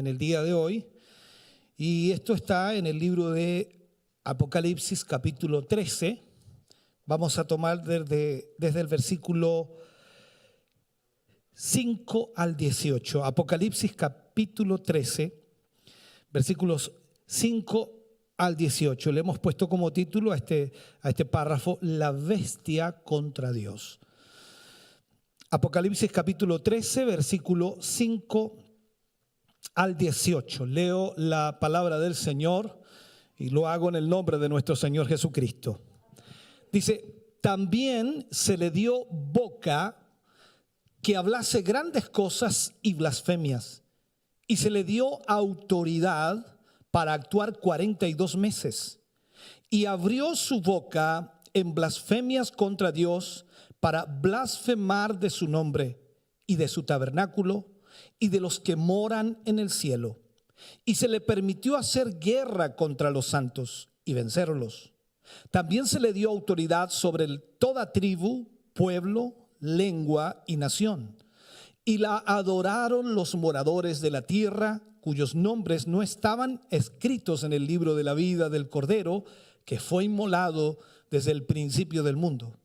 en el día de hoy, y esto está en el libro de Apocalipsis capítulo 13. Vamos a tomar desde el versículo 5 al 18. Apocalipsis capítulo 13, versículos 5 al 18. Le hemos puesto como título a este párrafo: La bestia contra Dios. Apocalipsis capítulo 13, versículo 5 al 18. Leo la palabra del Señor y lo hago en el nombre de nuestro Señor Jesucristo. Dice: también se le dio boca que hablase grandes cosas y blasfemias, y se le dio autoridad para actuar 42 meses. Y abrió su boca en blasfemias contra Dios, para blasfemar de su nombre y de su tabernáculo y de los que moran en el cielo. Y se le permitió hacer guerra contra los santos y vencerlos. También se le dio autoridad sobre toda tribu, pueblo, lengua y nación. Y la adoraron los moradores de la tierra, cuyos nombres no estaban escritos en el libro de la vida del Cordero, que fue inmolado desde el principio del mundo.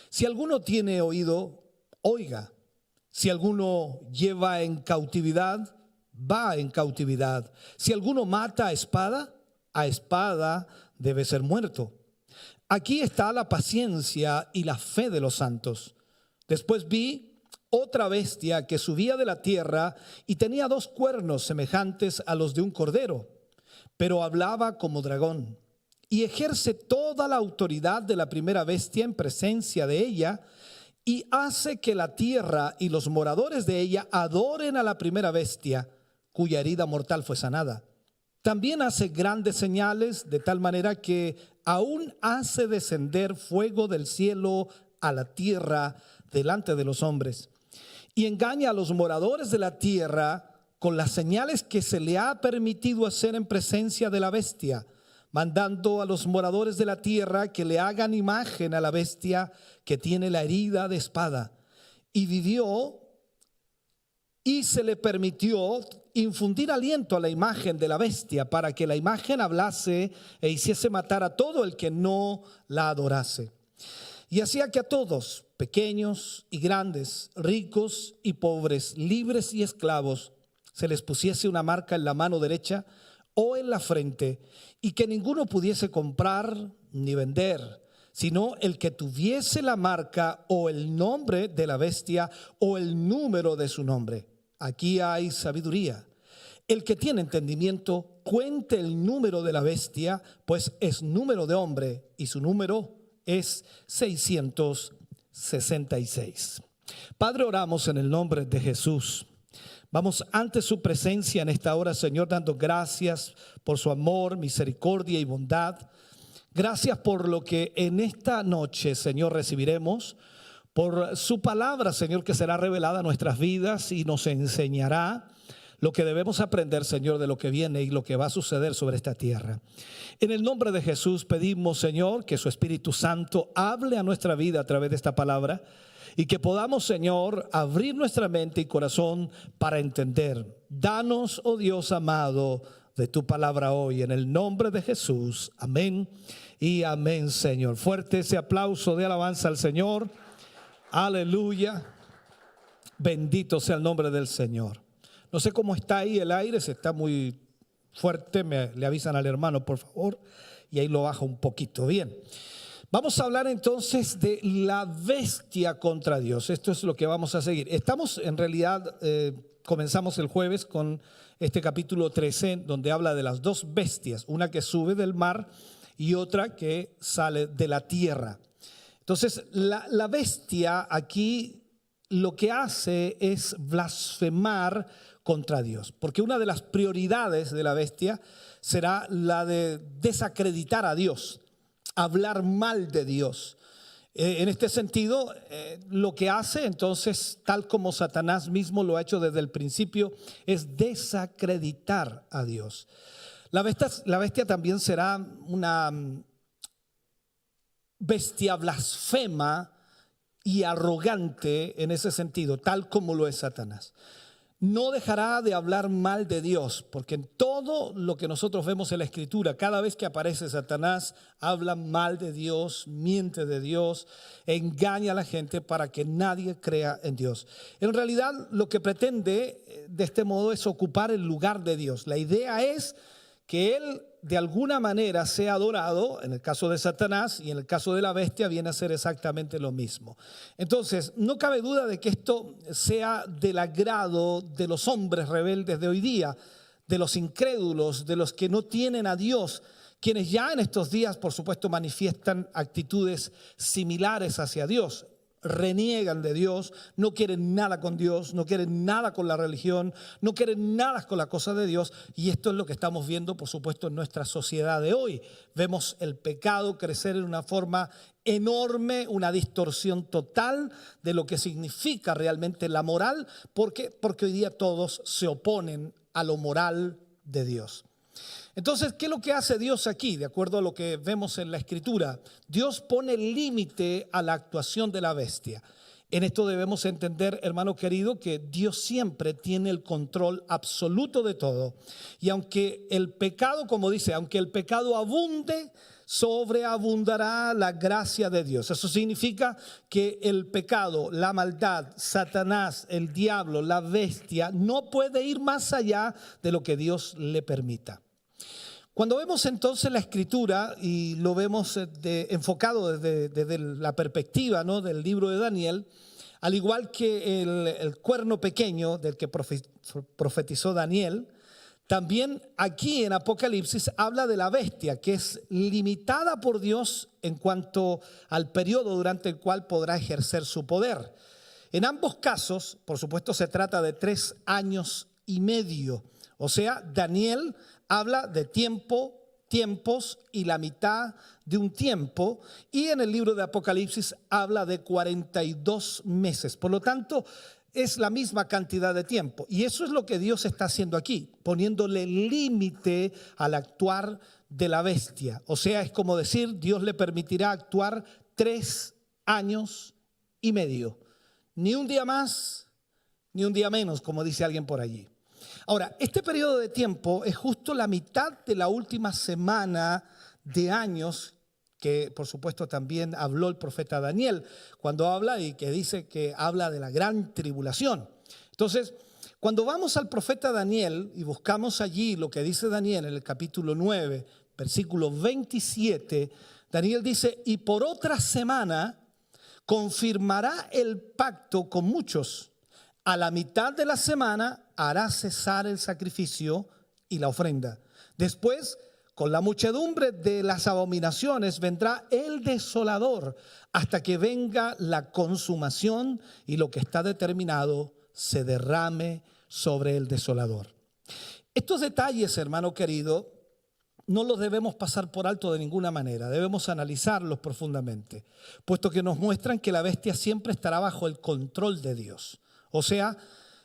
Si alguno tiene oído, oiga. Si alguno lleva en cautividad, va en cautividad. Si alguno mata a espada debe ser muerto. Aquí está la paciencia y la fe de los santos. Después vi otra bestia que subía de la tierra y tenía 2 cuernos semejantes a los de un cordero, pero hablaba como dragón. Y ejerce toda la autoridad de la primera bestia en presencia de ella, y hace que la tierra y los moradores de ella adoren a la primera bestia, cuya herida mortal fue sanada. También hace grandes señales, de tal manera que aún hace descender fuego del cielo a la tierra delante de los hombres. Y engaña a los moradores de la tierra con las señales que se le ha permitido hacer en presencia de la bestia, mandando a los moradores de la tierra que le hagan imagen a la bestia que tiene la herida de espada. Y vivió, y se le permitió infundir aliento a la imagen de la bestia, para que la imagen hablase e hiciese matar a todo el que no la adorase. Y hacía que a todos, pequeños y grandes, ricos y pobres, libres y esclavos, se les pusiese una marca en la mano derecha o en la frente, y que ninguno pudiese comprar ni vender, sino el que tuviese la marca o el nombre de la bestia o el número de su nombre. Aquí hay sabiduría. El que tiene entendimiento, cuente el número de la bestia, pues es número de hombre, y su número es 666. Padre, oramos en el nombre de Jesús. Vamos ante su presencia en esta hora, Señor, dando gracias por su amor, misericordia y bondad. Gracias por lo que en esta noche, Señor, recibiremos, por su palabra, Señor, que será revelada a nuestras vidas y nos enseñará lo que debemos aprender, Señor, de lo que viene y lo que va a suceder sobre esta tierra. En el nombre de Jesús pedimos, Señor, que su Espíritu Santo hable a nuestra vida a través de esta palabra, y que podamos, Señor, abrir nuestra mente y corazón para entender. Danos, oh Dios amado, de tu palabra hoy, en el nombre de Jesús. Amén y amén, Señor. Fuerte ese aplauso de alabanza al Señor. Aleluya. Bendito sea el nombre del Señor. No sé cómo está ahí el aire, si está muy fuerte, le avisan al hermano, por favor, y ahí lo bajo un poquito. Bien. Vamos a hablar entonces de la bestia contra Dios. Esto es lo que vamos a seguir. Estamos en realidad, comenzamos el jueves con este capítulo 13, donde habla de las 2 bestias, una que sube del mar y otra que sale de la tierra. Entonces, la bestia aquí lo que hace es blasfemar contra Dios, porque una de las prioridades de la bestia será la de desacreditar a Dios, hablar mal de Dios. En este sentido, lo que hace entonces, tal como Satanás mismo lo ha hecho desde el principio, es desacreditar a Dios. La bestia también será una bestia blasfema y arrogante en ese sentido, tal como lo es Satanás. no dejará de hablar mal de Dios, porque en todo lo que nosotros vemos en la Escritura, cada vez que aparece Satanás, habla mal de Dios, miente de Dios, engaña a la gente para que nadie crea en Dios. En realidad, lo que pretende de este modo es ocupar el lugar de Dios. La idea es que Él de alguna manera sea adorado. En el caso de Satanás y en el caso de la bestia viene a ser exactamente lo mismo. Entonces, no cabe duda de que esto sea del agrado de los hombres rebeldes de hoy día, de los incrédulos, de los que no tienen a Dios, quienes ya en estos días, por supuesto, manifiestan actitudes similares hacia Dios. Reniegan de Dios, no quieren nada con Dios, no quieren nada con la religión, no quieren nada con la cosa de Dios. Y esto es lo que estamos viendo, por supuesto, en nuestra sociedad de hoy. Vemos el pecado crecer en una forma enorme, una distorsión total de lo que significa realmente la moral. ¿Por qué? Porque hoy día todos se oponen a lo moral de Dios. Entonces, ¿qué es lo que hace Dios aquí? De acuerdo a lo que vemos en la Escritura, Dios pone límite a la actuación de la bestia. En esto debemos entender, hermano querido, que Dios siempre tiene el control absoluto de todo. Y aunque el pecado, como dice, aunque el pecado abunde, sobreabundará la gracia de Dios. Eso significa que el pecado, la maldad, Satanás, el diablo, la bestia, no puede ir más allá de lo que Dios le permita. Cuando vemos entonces la Escritura y lo vemos enfocado desde la perspectiva, ¿no?, del libro de Daniel, al igual que el cuerno pequeño del que profetizó Daniel, también aquí en Apocalipsis habla de la bestia, que es limitada por Dios en cuanto al periodo durante el cual podrá ejercer su poder. En ambos casos, por supuesto, se trata de 3 años y medio. O sea, Daniel habla de tiempos y la mitad de un tiempo, y en el libro de Apocalipsis habla de 42 meses. Por lo tanto, es la misma cantidad de tiempo. Y eso es lo que Dios está haciendo aquí, poniéndole límite al actuar de la bestia. O sea, es como decir, Dios le permitirá actuar 3 años y medio. Ni un día más, ni un día menos, como dice alguien por allí. Ahora, este periodo de tiempo es justo la mitad de la última semana de años que por supuesto también habló el profeta Daniel cuando habla y que dice que habla de la gran tribulación. Entonces, cuando vamos al profeta Daniel y buscamos allí lo que dice Daniel en el capítulo 9, versículo 27, Daniel dice, y por otra semana confirmará el pacto con muchos. A la mitad de la semana hará cesar el sacrificio y la ofrenda. Después, con la muchedumbre de las abominaciones, vendrá el desolador hasta que venga la consumación y lo que está determinado se derrame sobre el desolador. Estos detalles, hermano querido, no los debemos pasar por alto de ninguna manera. Debemos analizarlos profundamente, puesto que nos muestran que la bestia siempre estará bajo el control de Dios. O sea,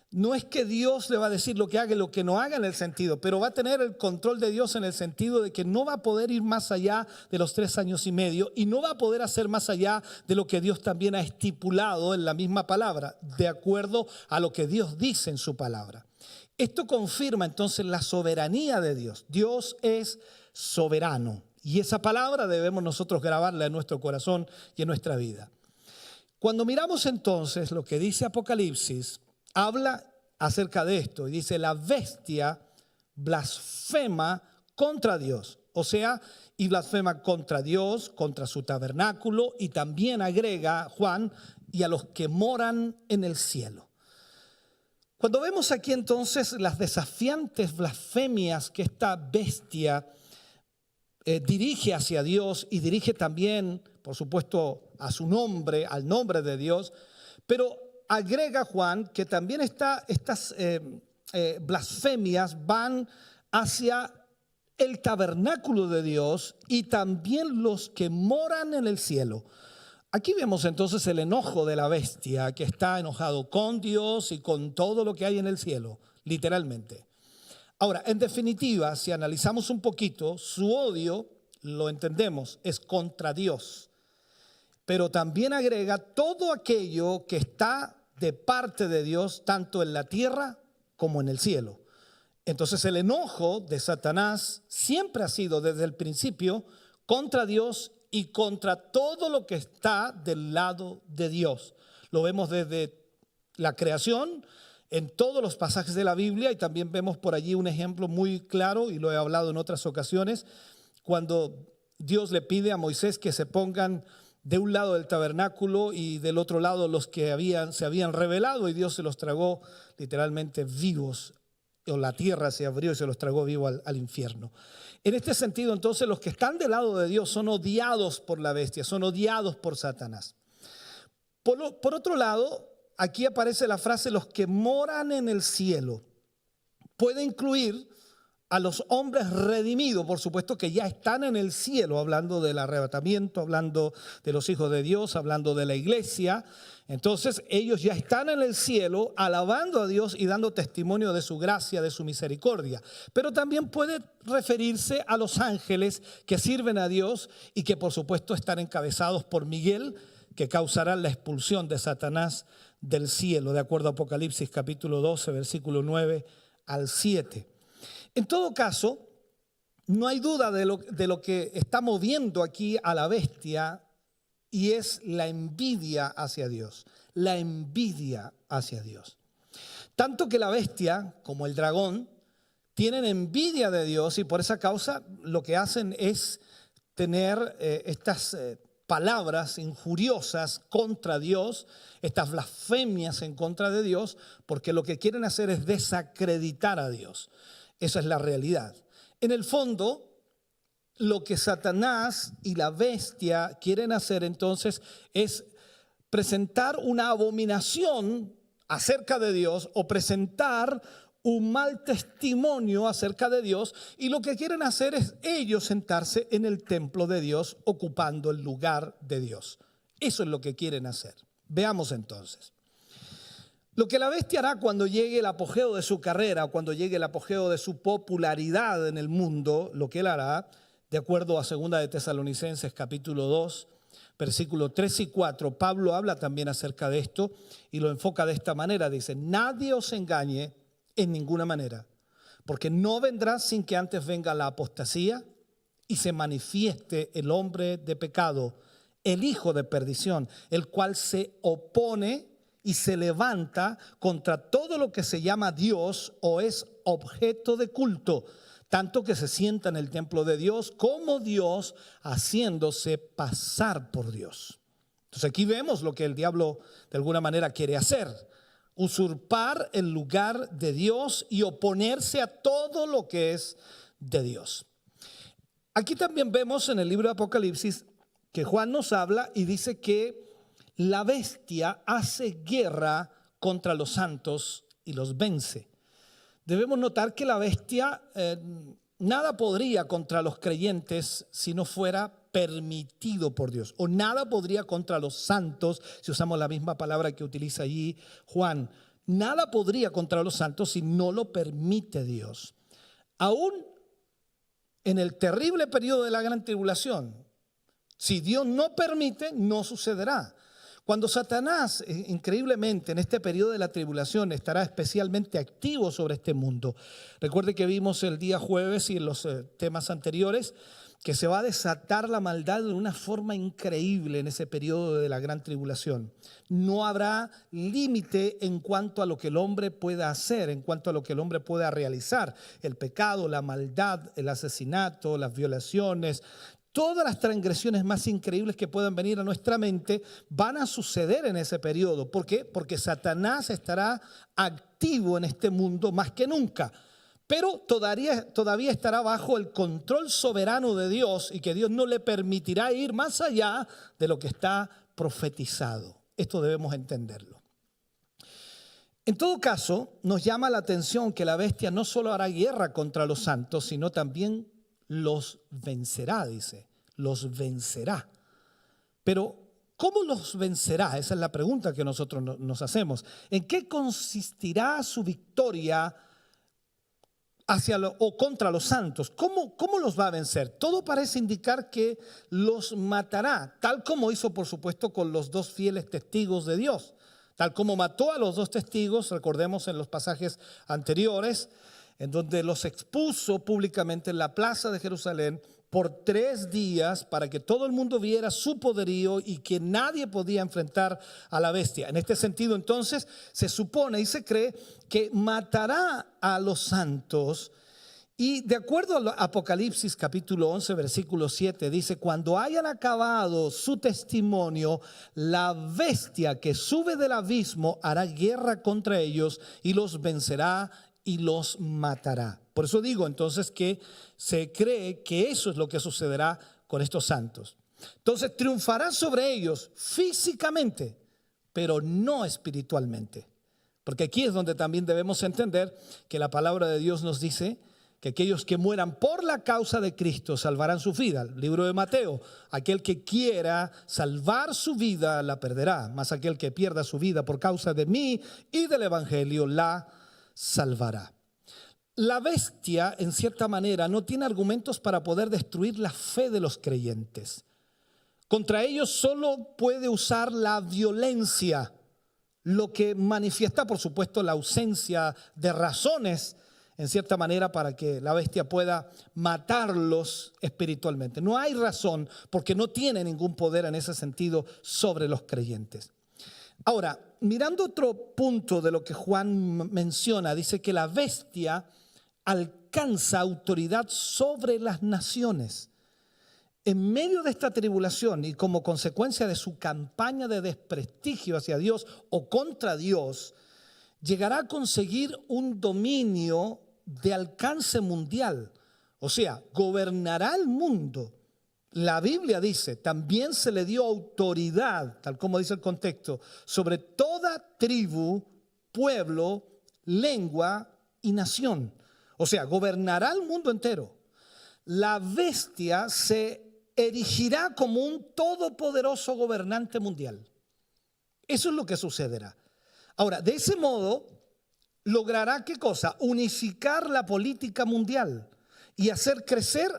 no es que Dios le va a decir lo que haga y lo que no haga en el sentido, pero va a tener el control de Dios en el sentido de que no va a poder ir más allá de los 3 años y medio y no va a poder hacer más allá de lo que Dios también ha estipulado en la misma palabra, de acuerdo a lo que Dios dice en su palabra. Esto confirma entonces la soberanía de Dios. Dios es soberano y esa palabra debemos nosotros grabarla en nuestro corazón y en nuestra vida. Cuando miramos entonces lo que dice Apocalipsis, habla acerca de esto y dice la bestia blasfema contra Dios, o sea, y blasfema contra Dios, contra su tabernáculo y también agrega Juan y a los que moran en el cielo. Cuando vemos aquí entonces las desafiantes blasfemias que esta bestia dirige hacia Dios y dirige también, por supuesto, a su nombre, al nombre de Dios, pero agrega Juan que también estas blasfemias van hacia el tabernáculo de Dios y también los que moran en el cielo. Aquí vemos entonces el enojo de la bestia que está enojado con Dios y con todo lo que hay en el cielo, literalmente. Ahora, en definitiva, si analizamos un poquito, su odio, lo entendemos, es contra Dios. Pero también agrega todo aquello que está de parte de Dios, tanto en la tierra como en el cielo. Entonces el enojo de Satanás siempre ha sido desde el principio contra Dios y contra todo lo que está del lado de Dios. Lo vemos desde la creación, en todos los pasajes de la Biblia, y también vemos por allí un ejemplo muy claro, y lo he hablado en otras ocasiones, cuando Dios le pide a Moisés que se pongan de un lado del tabernáculo y del otro lado los que se habían rebelado, y Dios se los tragó literalmente vivos, o la tierra se abrió y se los tragó vivos al infierno. En este sentido, entonces, los que están del lado de Dios son odiados por la bestia, son odiados por Satanás. Por otro lado, aquí aparece la frase los que moran en el cielo. Puede incluir a los hombres redimidos, por supuesto, que ya están en el cielo, hablando del arrebatamiento, hablando de los hijos de Dios, hablando de la iglesia. Entonces ellos ya están en el cielo alabando a Dios y dando testimonio de su gracia, de su misericordia. Pero también puede referirse a los ángeles que sirven a Dios y que por supuesto están encabezados por Miguel, que causarán la expulsión de Satanás del cielo, de acuerdo a Apocalipsis capítulo 12, versículo 9 al 7. En todo caso, no hay duda de lo que está moviendo aquí a la bestia, y es la envidia hacia Dios, la envidia hacia Dios. Tanto que la bestia, como el dragón, tienen envidia de Dios, y por esa causa lo que hacen es tener estas palabras injuriosas contra Dios, estas blasfemias en contra de Dios, porque lo que quieren hacer es desacreditar a Dios. Esa es la realidad. En el fondo, lo que Satanás y la bestia quieren hacer entonces es presentar una abominación acerca de Dios o presentar un mal testimonio acerca de Dios, y lo que quieren hacer es ellos sentarse en el templo de Dios ocupando el lugar de Dios. Eso es lo que quieren hacer. Veamos entonces. Lo que la bestia hará cuando llegue el apogeo de su carrera, cuando llegue el apogeo de su popularidad en el mundo, lo que él hará, de acuerdo a 2 de Tesalonicenses capítulo 2, versículos 3 y 4, Pablo habla también acerca de esto y lo enfoca de esta manera. Dice, nadie os engañe en ninguna manera, porque no vendrá sin que antes venga la apostasía y se manifieste el hombre de pecado, el hijo de perdición, el cual se opone y se levanta contra todo lo que se llama Dios o es objeto de culto, tanto que se sienta en el templo de Dios como Dios, haciéndose pasar por Dios. Entonces aquí vemos lo que el diablo de alguna manera quiere hacer: usurpar el lugar de Dios y oponerse a todo lo que es de Dios. Aquí también vemos en el libro de Apocalipsis que Juan nos habla y dice que la bestia hace guerra contra los santos y los vence. Debemos notar que la bestia nada podría contra los creyentes si no fuera permitido por Dios, o nada podría contra los santos, si usamos la misma palabra que utiliza allí Juan. Nada podría contra los santos si no lo permite Dios. Aún en el terrible periodo de la gran tribulación, si Dios no permite, no sucederá. Cuando Satanás, increíblemente, en este periodo de la tribulación estará especialmente activo sobre este mundo. Recuerde que vimos el día jueves y en los temas anteriores que se va a desatar la maldad de una forma increíble en ese periodo de la gran tribulación. No habrá límite en cuanto a lo que el hombre pueda hacer, en cuanto a lo que el hombre pueda realizar. El pecado, la maldad, el asesinato, las violaciones, todas las transgresiones más increíbles que puedan venir a nuestra mente van a suceder en ese periodo. ¿Por qué? Porque Satanás estará activo en este mundo más que nunca. Pero todavía estará bajo el control soberano de Dios, y que Dios no le permitirá ir más allá de lo que está profetizado. Esto debemos entenderlo. En todo caso, nos llama la atención que la bestia no solo hará guerra contra los santos, sino también los vencerá, dice, los vencerá. Pero, ¿cómo los vencerá? Esa es la pregunta que nosotros nos hacemos. ¿En qué consistirá su victoria o contra los santos? ¿Cómo los va a vencer? Todo parece indicar que los matará, tal como hizo, por supuesto, con los 2 fieles testigos de Dios. tal como mató a los dos testigos, recordemos en los pasajes anteriores, en donde los expuso públicamente en la plaza de Jerusalén por 3 días para que todo el mundo viera su poderío y que nadie podía enfrentar a la bestia. En este sentido, entonces, se supone y se cree que matará a los santos. Y de acuerdo a Apocalipsis capítulo 11, versículo 7, dice: cuando hayan acabado su testimonio, la bestia que sube del abismo hará guerra contra ellos y los vencerá y los matará. Por eso digo entonces que se cree que eso es lo que sucederá con estos santos. Entonces triunfará sobre ellos físicamente, pero no espiritualmente. Porque aquí es donde también debemos entender que la palabra de Dios nos dice que aquellos que mueran por la causa de Cristo salvarán su vida. El libro de Mateo: aquel que quiera salvar su vida la perderá, mas aquel que pierda su vida por causa de mí y del evangelio la salvará. La bestia, en cierta manera, no tiene argumentos para poder destruir la fe de los creyentes. Contra ellos solo puede usar la violencia, lo que manifiesta, por supuesto, la ausencia de razones, en cierta manera, para que la bestia pueda matarlos espiritualmente. No hay razón, porque no tiene ningún poder en ese sentido sobre los creyentes. Ahora, mirando otro punto de lo que Juan menciona, dice que la bestia alcanza autoridad sobre las naciones. En medio de esta tribulación y como consecuencia de su campaña de desprestigio hacia Dios o contra Dios, llegará a conseguir un dominio de alcance mundial. O sea, gobernará el mundo. La Biblia dice: también se le dio autoridad, tal como dice el contexto, sobre toda tribu, pueblo, lengua y nación. O sea, gobernará el mundo entero. La bestia se erigirá como un todopoderoso gobernante mundial. Eso es lo que sucederá. Ahora, de ese modo, logrará ¿qué cosa? Unificar la política mundial y hacer crecer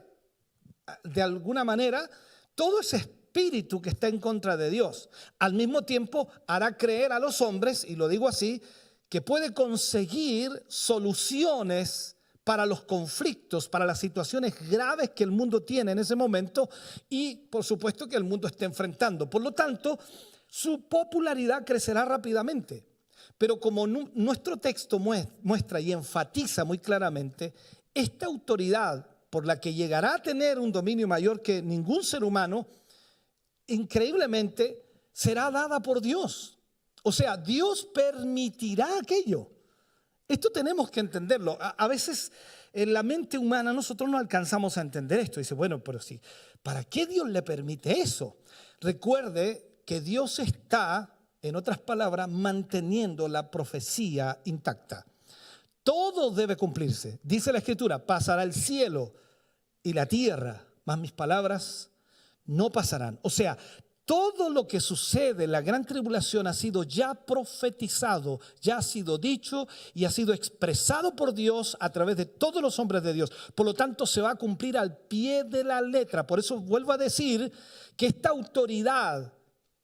de alguna manera todo ese espíritu que está en contra de Dios. Al mismo tiempo hará creer a los hombres, y lo digo así, que puede conseguir soluciones para los conflictos, para las situaciones graves que el mundo tiene en ese momento y por supuesto que el mundo está enfrentando. Por lo tanto, su popularidad crecerá rápidamente. Pero como nuestro texto muestra y enfatiza muy claramente, esta autoridad por la que llegará a tener un dominio mayor que ningún ser humano, increíblemente será dada por Dios. O sea, Dios permitirá aquello. Esto tenemos que entenderlo. A veces en la mente humana nosotros no alcanzamos a entender esto. Dice, bueno, pero sí, ¿para qué Dios le permite eso? Recuerde que Dios está, en otras palabras, manteniendo la profecía intacta. Todo debe cumplirse. Dice la Escritura: pasará el cielo y la tierra, mas mis palabras no pasarán. O sea, todo lo que sucede en la gran tribulación ha sido ya profetizado, ya ha sido dicho y ha sido expresado por Dios a través de todos los hombres de Dios. Por lo tanto, se va a cumplir al pie de la letra. Por eso vuelvo a decir que esta autoridad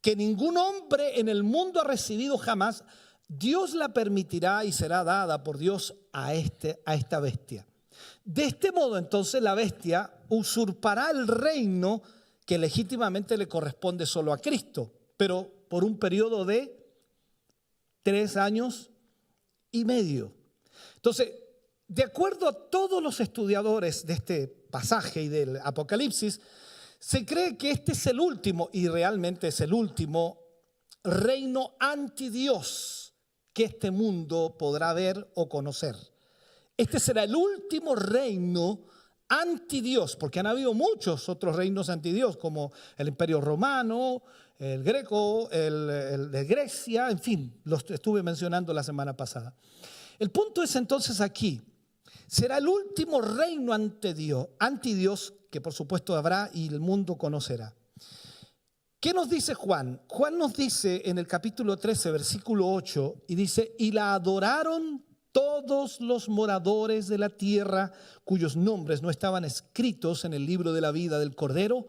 que ningún hombre en el mundo ha recibido jamás, Dios la permitirá y será dada por Dios a esta bestia. De este modo, entonces, la bestia usurpará el reino que legítimamente le corresponde solo a Cristo, pero por un periodo de 3 años y medio. Entonces, de acuerdo a todos los estudiadores de este pasaje y del Apocalipsis, se cree que este es el último, y realmente es el último, reino antidios que este mundo podrá ver o conocer. Este será el último reino antidios, porque han habido muchos otros reinos antidios, como el Imperio Romano, el Greco, el de Grecia, en fin, los estuve mencionando la semana pasada. El punto es entonces aquí, será el último reino antidios que por supuesto habrá y el mundo conocerá. ¿Qué nos dice Juan? Juan nos dice en el capítulo 13, versículo 8, y dice: y la adoraron todos los moradores de la tierra cuyos nombres no estaban escritos en el libro de la vida del Cordero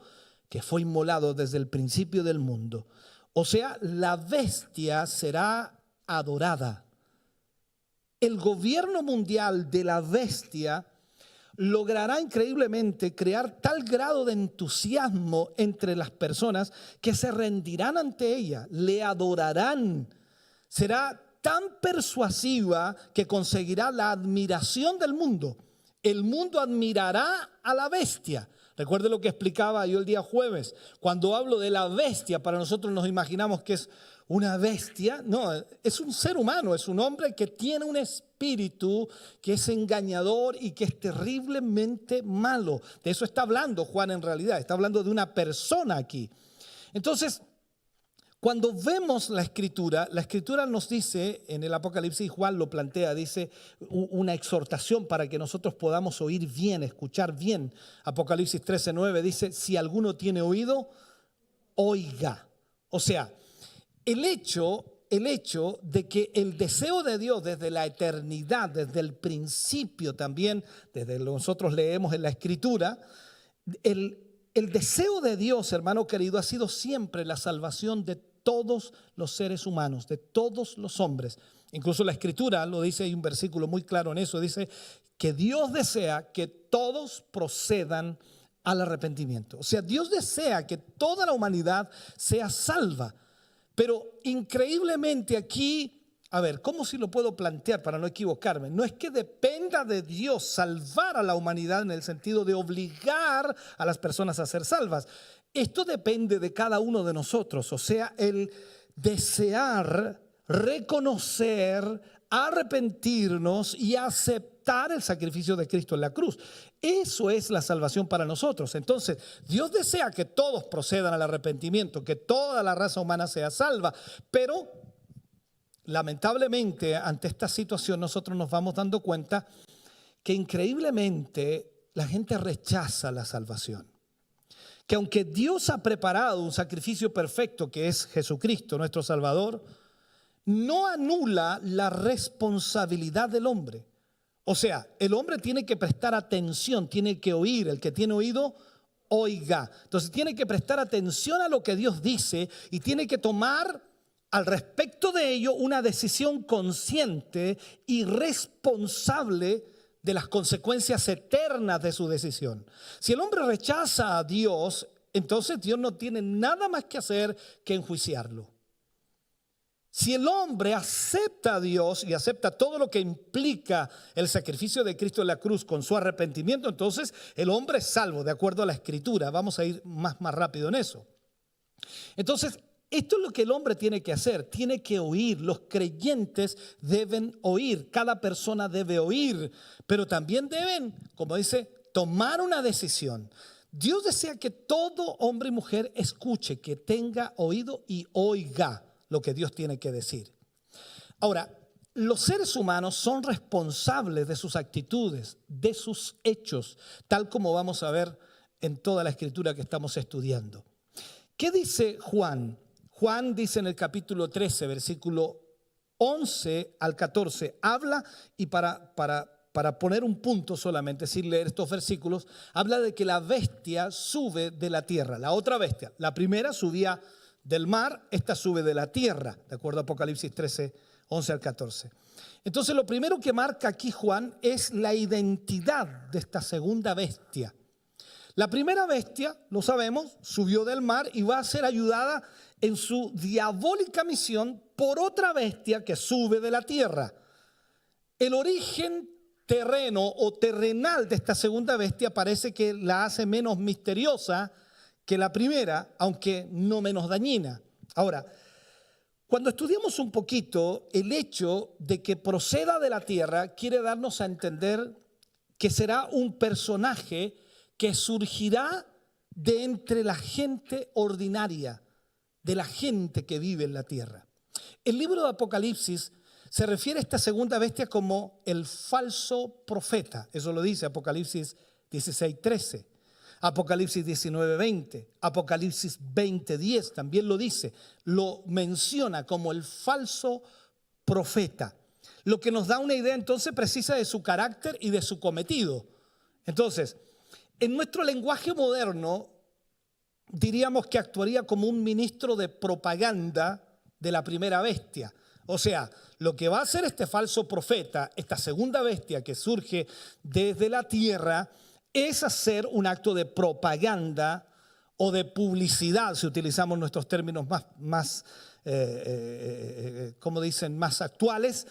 que fue inmolado desde el principio del mundo. O sea, la bestia será adorada. El gobierno mundial de la bestia logrará increíblemente crear tal grado de entusiasmo entre las personas que se rendirán ante ella, le adorarán. Será tan persuasiva que conseguirá la admiración del mundo. El mundo admirará a la bestia. Recuerde lo que explicaba yo el día jueves. Cuando hablo de la bestia, para nosotros nos imaginamos que es una bestia. No, es un ser humano, es un hombre que tiene un espíritu que es engañador y que es terriblemente malo. De eso está hablando Juan en realidad. Está hablando de una persona aquí. Entonces, cuando vemos la escritura nos dice, en el Apocalipsis, Juan lo plantea, dice una exhortación para que nosotros podamos oír bien, escuchar bien. Apocalipsis 13:9 dice, si alguno tiene oído, oiga. O sea, el hecho de que el deseo de Dios desde la eternidad, desde el principio también, desde lo que nosotros leemos en la escritura, el deseo de Dios, hermano querido, ha sido siempre la salvación de todos los seres humanos, de todos los hombres. Incluso la escritura lo dice, hay un versículo muy claro en eso, dice que Dios desea que todos procedan al arrepentimiento. O sea, Dios desea que toda la humanidad sea salva. Pero increíblemente aquí, a ver, ¿cómo si lo puedo plantear para no equivocarme? No es que dependa de Dios salvar a la humanidad en el sentido de obligar a las personas a ser salvas. Esto depende de cada uno de nosotros, o sea, el desear, reconocer, arrepentirnos y aceptar el sacrificio de Cristo en la cruz. Eso es la salvación para nosotros. Entonces, Dios desea que todos procedan al arrepentimiento, que toda la raza humana sea salva, pero lamentablemente ante esta situación nosotros nos vamos dando cuenta que increíblemente la gente rechaza la salvación. Que aunque Dios ha preparado un sacrificio perfecto que es Jesucristo, nuestro Salvador, no anula la responsabilidad del hombre. O sea, el hombre tiene que prestar atención, tiene que oír. El que tiene oído, oiga. Entonces tiene que prestar atención a lo que Dios dice y tiene que tomar al respecto de ello una decisión consciente y responsable de las consecuencias eternas de su decisión. Si el hombre rechaza a Dios, entonces Dios no tiene nada más que hacer que enjuiciarlo. Si el hombre acepta a Dios y acepta todo lo que implica el sacrificio de Cristo en la cruz con su arrepentimiento, entonces el hombre es salvo, de acuerdo a la Escritura. Vamos a ir más rápido en eso. Entonces, esto es lo que el hombre tiene que hacer, tiene que oír. Los creyentes deben oír, cada persona debe oír, pero también deben, como dice, tomar una decisión. Dios desea que todo hombre y mujer escuche, que tenga oído y oiga lo que Dios tiene que decir. Ahora, los seres humanos son responsables de sus actitudes, de sus hechos, tal como vamos a ver en toda la escritura que estamos estudiando. ¿Qué dice Juan? Juan dice en el capítulo 13, versículo 11 al 14, habla y para poner un punto solamente, sin leer estos versículos, habla de que la bestia sube de la tierra, la otra bestia. La primera subía del mar, esta sube de la tierra, de acuerdo a Apocalipsis 13, 11 al 14. Entonces lo primero que marca aquí Juan es la identidad de esta segunda bestia. La primera bestia, lo sabemos, subió del mar y va a ser ayudada en su diabólica misión por otra bestia que sube de la tierra. El origen terreno o terrenal de esta segunda bestia parece que la hace menos misteriosa que la primera, aunque no menos dañina. Ahora, cuando estudiamos un poquito, el hecho de que proceda de la tierra quiere darnos a entender que será un personaje que surgirá de entre la gente ordinaria, de la gente que vive en la tierra. El libro de Apocalipsis se refiere a esta segunda bestia como el falso profeta. Eso lo dice Apocalipsis 16:13, Apocalipsis 19:20, Apocalipsis 20:10 también lo dice. Lo menciona como el falso profeta. Lo que nos da una idea entonces precisa de su carácter y de su cometido. Entonces, en nuestro lenguaje moderno, diríamos que actuaría como un ministro de propaganda de la primera bestia. O sea, lo que va a hacer este falso profeta, esta segunda bestia que surge desde la tierra, es hacer un acto de propaganda o de publicidad, si utilizamos nuestros términos más como dicen, más actuales,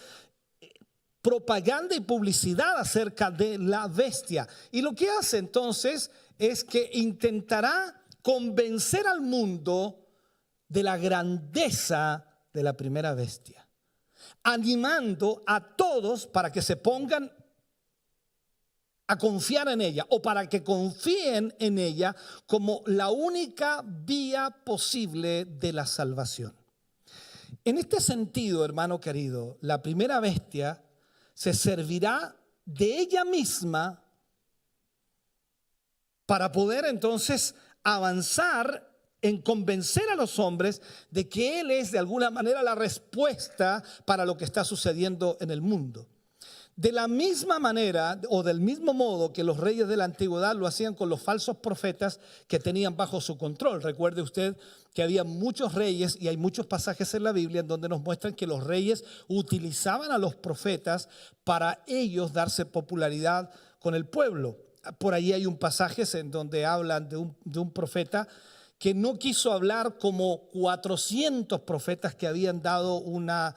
propaganda y publicidad acerca de la bestia. Y lo que hace entonces es que intentará convencer al mundo de la grandeza de la primera bestia, animando a todos para que se pongan a confiar en ella o para que confíen en ella como la única vía posible de la salvación. En este sentido, hermano querido, la primera bestia se servirá de ella misma para poder entonces avanzar en convencer a los hombres de que Él es de alguna manera la respuesta para lo que está sucediendo en el mundo. De la misma manera o del mismo modo que los reyes de la antigüedad lo hacían con los falsos profetas que tenían bajo su control. Recuerde usted que había muchos reyes y hay muchos pasajes en la Biblia en donde nos muestran que los reyes utilizaban a los profetas para ellos darse popularidad con el pueblo. Por ahí hay un pasaje en donde hablan de un profeta que no quiso hablar como 400 profetas que habían dado una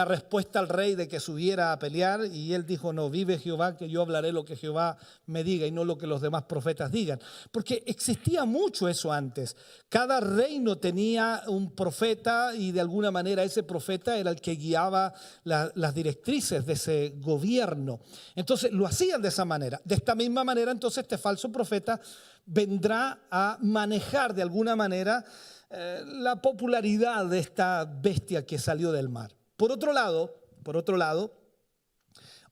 respuesta al rey de que subiera a pelear, y él dijo: no, vive Jehová, que yo hablaré lo que Jehová me diga y no lo que los demás profetas digan. Porque existía mucho eso antes. Cada reino tenía un profeta y de alguna manera ese profeta era el que guiaba las directrices de ese gobierno. Entonces lo hacían de esa manera. De esta misma manera entonces este falso profeta vendrá a manejar de alguna manera la popularidad de esta bestia que salió del mar. Por otro lado,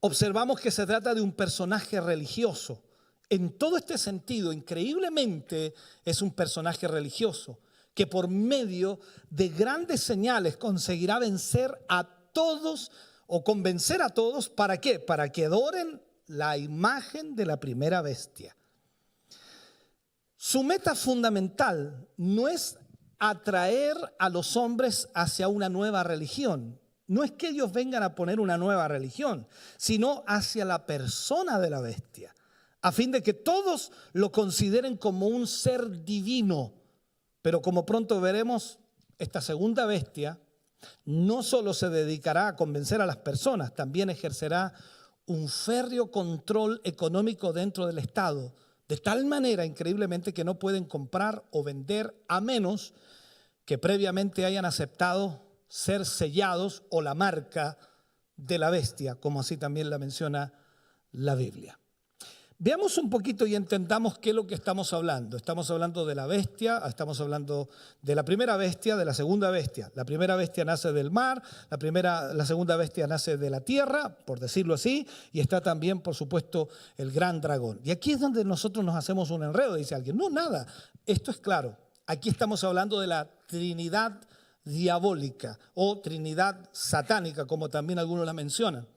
observamos que se trata de un personaje religioso. En todo este sentido, increíblemente, es un personaje religioso que por medio de grandes señales conseguirá vencer a todos o convencer a todos. ¿Para qué? Para que adoren la imagen de la primera bestia. Su meta fundamental no es atraer a los hombres hacia una nueva religión. No es que ellos vengan a poner una nueva religión, sino hacia la persona de la bestia, a fin de que todos lo consideren como un ser divino. Pero como pronto veremos, esta segunda bestia no solo se dedicará a convencer a las personas, también ejercerá un férreo control económico dentro del Estado, de tal manera, increíblemente, que no pueden comprar o vender a menos que previamente hayan aceptado ser sellados o la marca de la bestia, como así también la menciona la Biblia. Veamos un poquito y entendamos qué es lo que estamos hablando. Estamos hablando de la bestia, estamos hablando de la primera bestia, de la segunda bestia. La primera bestia nace del mar, la segunda bestia nace de la tierra, por decirlo así, y está también, por supuesto, el gran dragón. Y aquí es donde nosotros nos hacemos un enredo, dice alguien. No, nada, esto es claro. Aquí estamos hablando de la Trinidad diabólica o Trinidad satánica, como también algunos la mencionan.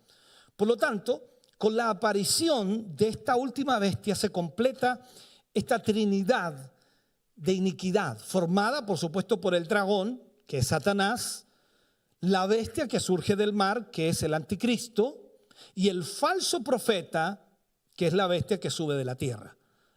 Por lo tanto, con la aparición de esta última bestia se completa esta trinidad de iniquidad, formada por supuesto por el dragón, que es Satanás, la bestia que surge del mar, que es el anticristo, y el falso profeta, que es la bestia que sube de la tierra.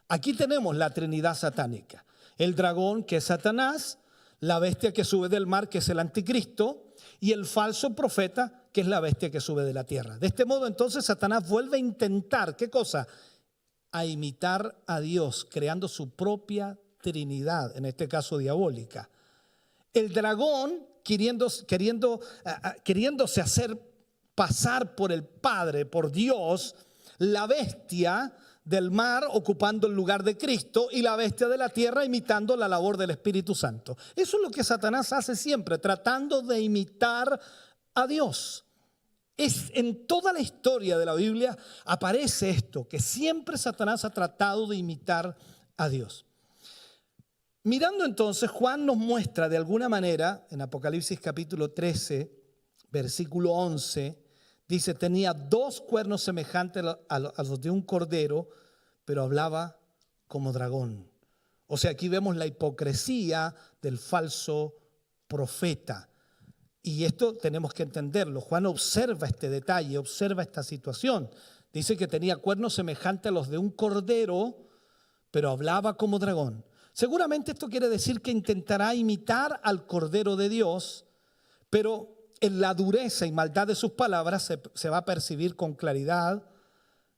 Aquí tenemos la trinidad satánica: el dragón, que es Satanás, la bestia que sube del mar, que es el anticristo, y el falso profeta, que es la bestia que sube de la tierra. De este modo, entonces, Satanás vuelve a intentar, ¿qué cosa? A imitar a Dios, creando su propia trinidad, en este caso diabólica. El dragón, queriéndose hacer pasar por el Padre, por Dios, la bestia del mar ocupando el lugar de Cristo y la bestia de la tierra imitando la labor del Espíritu Santo. Eso es lo que Satanás hace siempre, tratando de imitar a Dios. En toda la historia de la Biblia aparece esto, que siempre Satanás ha tratado de imitar a Dios. Mirando entonces, Juan nos muestra de alguna manera, en Apocalipsis capítulo 13, versículo 11, dice: tenía 2 cuernos semejantes a los de un cordero, pero hablaba como dragón. O sea, aquí vemos la hipocresía del falso profeta. Y esto tenemos que entenderlo. Juan observa este detalle, observa esta situación. Dice que tenía cuernos semejantes a los de un cordero, pero hablaba como dragón. Seguramente esto quiere decir que intentará imitar al Cordero de Dios, pero en la dureza y maldad de sus palabras se va a percibir con claridad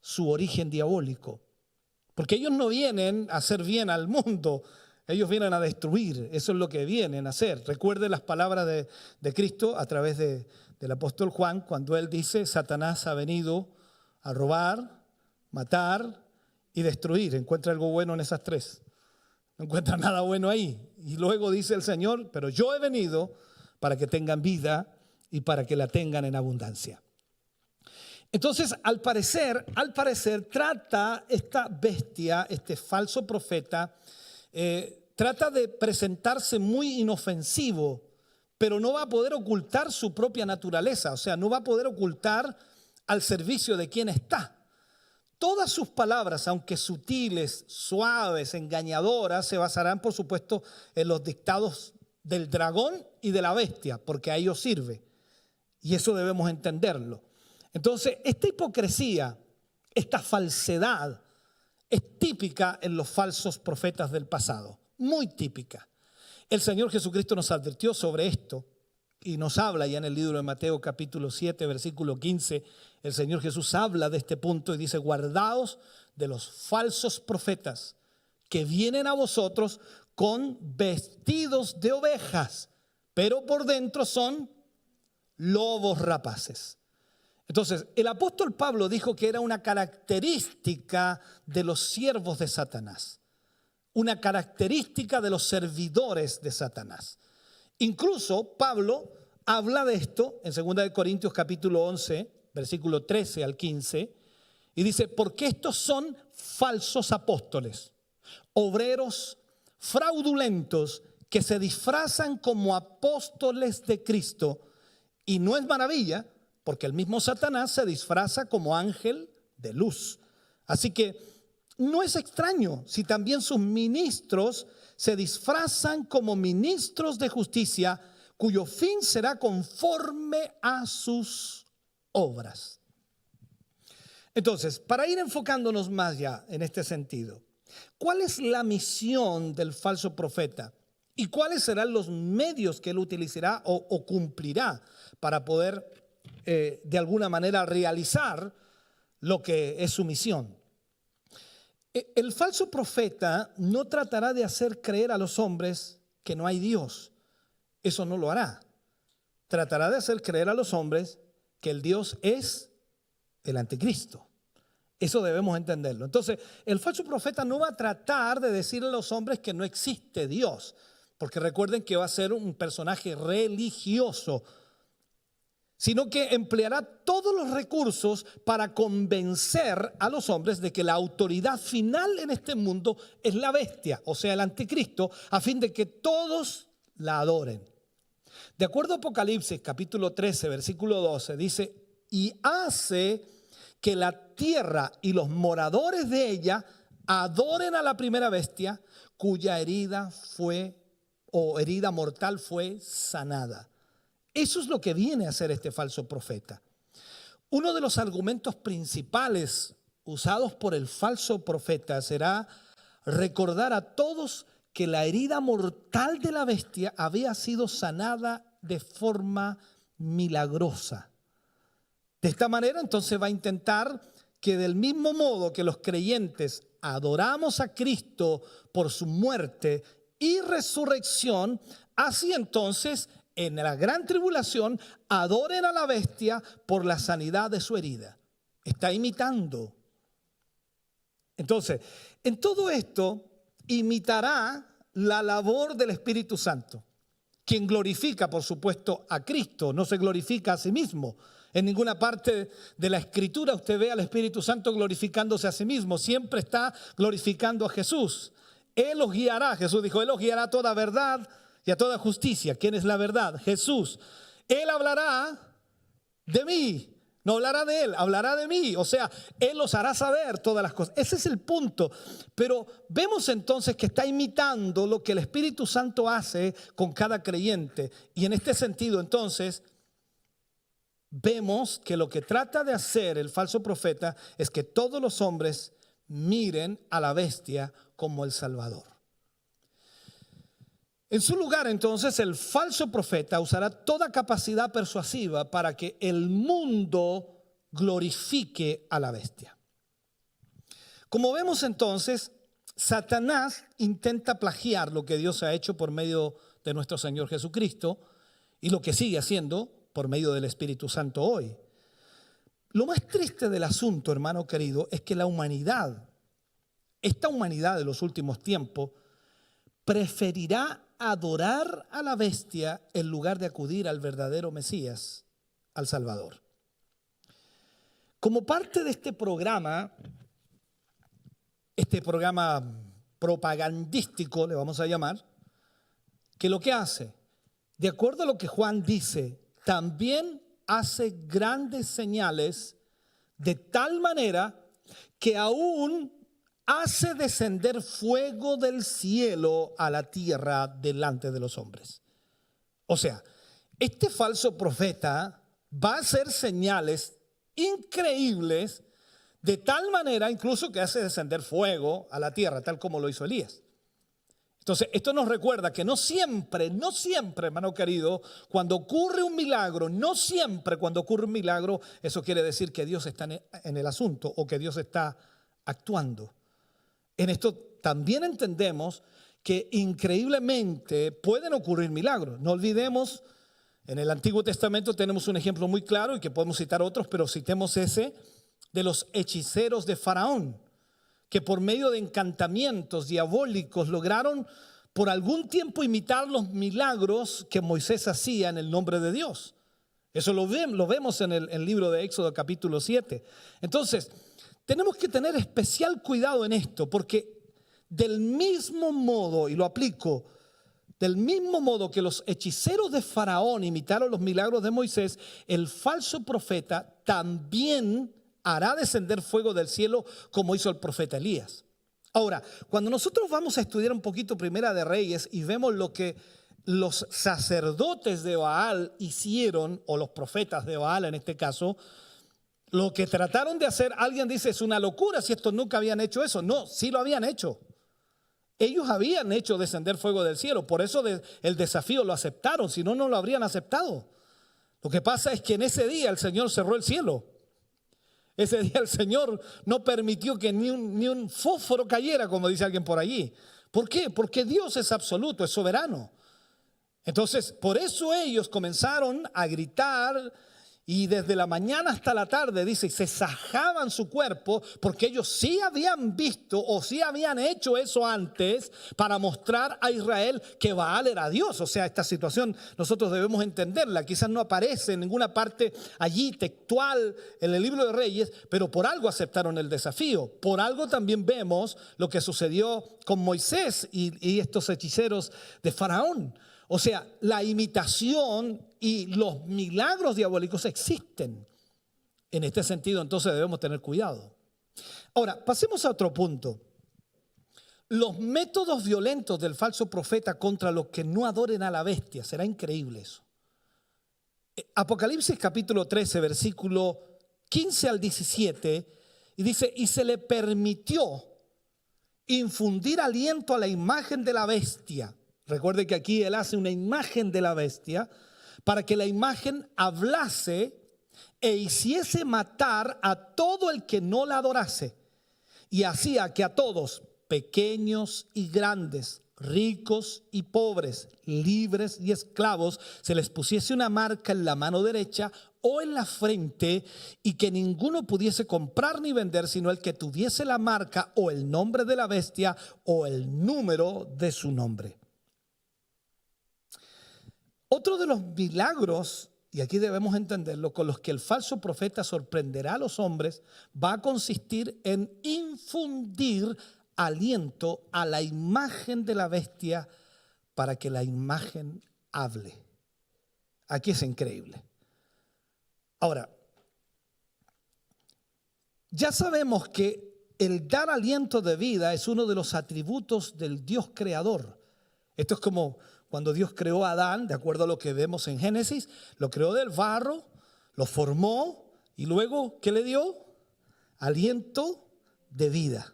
su origen diabólico. Porque ellos no vienen a hacer bien al mundo, ellos vienen a destruir. Eso es lo que vienen a hacer. Recuerde las palabras de Cristo a través del apóstol Juan, cuando él dice: Satanás ha venido a robar, matar y destruir. Encuentra algo bueno en esas tres. No encuentra nada bueno ahí. Y luego dice el Señor: pero yo he venido para que tengan vida y para que la tengan en abundancia. Entonces, al parecer, trata esta bestia, este falso profeta, trata de presentarse muy inofensivo, pero no va a poder ocultar su propia naturaleza, o sea, no va a poder ocultar al servicio de quien está. Todas sus palabras, aunque sutiles, suaves, engañadoras, se basarán, por supuesto, en los dictados del dragón y de la bestia, porque a ellos sirve. Y eso debemos entenderlo. Entonces, esta hipocresía, esta falsedad, es típica en los falsos profetas del pasado, muy típica. El Señor Jesucristo nos advirtió sobre esto y nos habla ya en el libro de Mateo capítulo 7, versículo 15. El Señor Jesús habla de este punto y dice: guardaos de los falsos profetas que vienen a vosotros con vestidos de ovejas, pero por dentro son lobos rapaces. Entonces, el apóstol Pablo dijo que era una característica de los siervos de Satanás, una característica de los servidores de Satanás. Incluso Pablo habla de esto en 2 Corintios capítulo 11, versículo 13 al 15, y dice: porque estos son falsos apóstoles, obreros fraudulentos que se disfrazan como apóstoles de Cristo. Y no es maravilla, porque el mismo Satanás se disfraza como ángel de luz. Así que no es extraño si también sus ministros se disfrazan como ministros de justicia, cuyo fin será conforme a sus obras. Entonces, para ir enfocándonos más ya en este sentido, ¿cuál es la misión del falso profeta? ¿Y cuáles serán los medios que él utilizará o cumplirá para poder de alguna manera realizar lo que es su misión? El falso profeta no tratará de hacer creer a los hombres que no hay Dios. Eso no lo hará. Tratará de hacer creer a los hombres que el Dios es el anticristo. Eso debemos entenderlo. Entonces, el falso profeta no va a tratar de decirle a los hombres que no existe Dios, porque recuerden que va a ser un personaje religioso, sino que empleará todos los recursos para convencer a los hombres de que la autoridad final en este mundo es la bestia, o sea, el anticristo, a fin de que todos la adoren. De acuerdo a Apocalipsis capítulo 13, versículo 12, dice: y hace que la tierra y los moradores de ella adoren a la primera bestia, cuya herida mortal fue sanada. Eso es lo que viene a hacer este falso profeta. Uno de los argumentos principales usados por el falso profeta será recordar a todos que la herida mortal de la bestia había sido sanada de forma milagrosa. De esta manera, entonces, va a intentar que del mismo modo que los creyentes adoramos a Cristo por su muerte y resurrección, así entonces en la gran tribulación adoren a la bestia por la sanidad de su herida. Está imitando. Entonces, en todo esto imitará la labor del Espíritu Santo, quien glorifica, por supuesto, a Cristo, no se glorifica a sí mismo. En ninguna parte de la Escritura usted ve al Espíritu Santo glorificándose a sí mismo, siempre está glorificando a Jesús. Él los guiará, Jesús dijo: Él los guiará a toda verdad y a toda justicia. ¿Quién es la verdad? Jesús. Él hablará de mí, No hablará de él, hablará de mí. O sea, él os hará saber todas las cosas. Ese es el punto. Pero vemos entonces que está imitando lo que el Espíritu Santo hace con cada creyente. Y en este sentido, entonces, vemos que lo que trata de hacer el falso profeta es que todos los hombres miren a la bestia como el Salvador. En su lugar, entonces, el falso profeta usará toda capacidad persuasiva para que el mundo glorifique a la bestia. Como vemos entonces, Satanás intenta plagiar lo que Dios ha hecho por medio de nuestro Señor Jesucristo y lo que sigue haciendo por medio del Espíritu Santo hoy. Lo más triste del asunto, hermano querido, es que la humanidad, esta humanidad de los últimos tiempos, preferirá adorar a la bestia en lugar de acudir al verdadero Mesías, al Salvador. Como parte de este programa propagandístico, le vamos a llamar, que lo que hace, de acuerdo a lo que Juan dice, también hace grandes señales de tal manera que aún hace descender fuego del cielo a la tierra delante de los hombres. O sea, este falso profeta va a hacer señales increíbles de tal manera incluso que hace descender fuego a la tierra, tal como lo hizo Elías. Entonces, esto nos recuerda que no siempre, hermano querido, cuando ocurre un milagro, eso quiere decir que Dios está en el asunto o que Dios está actuando. En esto también entendemos que increíblemente pueden ocurrir milagros. No olvidemos, en el Antiguo Testamento tenemos un ejemplo muy claro y que podemos citar otros, pero citemos ese de los hechiceros de Faraón, que por medio de encantamientos diabólicos lograron por algún tiempo imitar los milagros que Moisés hacía en el nombre de Dios. Eso lo vemos en el libro de Éxodo capítulo 7. Entonces, tenemos que tener especial cuidado en esto, porque del mismo modo, y lo aplico, del mismo modo que los hechiceros de Faraón imitaron los milagros de Moisés, el falso profeta también hará descender fuego del cielo como hizo el profeta Elías. Ahora, cuando nosotros vamos a estudiar un poquito Primera de Reyes y vemos lo que los sacerdotes de Baal hicieron, o los profetas de Baal en este caso, lo que trataron de hacer, alguien dice, es una locura si estos nunca habían hecho eso. No, sí lo habían hecho. Ellos habían hecho descender fuego del cielo, por eso el desafío lo aceptaron, si no, no lo habrían aceptado. Lo que pasa es que en ese día el Señor cerró el cielo. Ese día el Señor no permitió que ni un fósforo cayera, como dice alguien por allí. ¿Por qué? Porque Dios es absoluto, es soberano. Entonces, por eso ellos comenzaron a gritar y desde la mañana hasta la tarde, dice, se sajaban su cuerpo porque ellos sí habían visto o sí habían hecho eso antes para mostrar a Israel que Baal era Dios. O sea, esta situación nosotros debemos entenderla. Quizás no aparece en ninguna parte allí textual en el libro de Reyes, pero por algo aceptaron el desafío. Por algo también vemos lo que sucedió con Moisés y estos hechiceros de Faraón. O sea, la imitación y los milagros diabólicos existen. En este sentido, entonces debemos tener cuidado. Ahora, pasemos a otro punto. Los métodos violentos del falso profeta contra los que no adoren a la bestia. Será increíble eso. Apocalipsis capítulo 13, versículo 15 al 17, y dice, y se le permitió infundir aliento a la imagen de la bestia. Recuerde que aquí él hace una imagen de la bestia para que la imagen hablase e hiciese matar a todo el que no la adorase. Y hacía que a todos, pequeños y grandes, ricos y pobres, libres y esclavos, se les pusiese una marca en la mano derecha o en la frente, y que ninguno pudiese comprar ni vender sino el que tuviese la marca o el nombre de la bestia o el número de su nombre. Otro de los milagros, y aquí debemos entenderlo, con los que el falso profeta sorprenderá a los hombres, va a consistir en infundir aliento a la imagen de la bestia para que la imagen hable. Aquí es increíble. Ahora, Ya sabemos que el dar aliento de vida es uno de los atributos del Dios creador. Esto es como cuando Dios creó a Adán, de acuerdo a lo que vemos en Génesis, lo creó del barro, lo formó y luego, ¿qué le dio? Aliento de vida.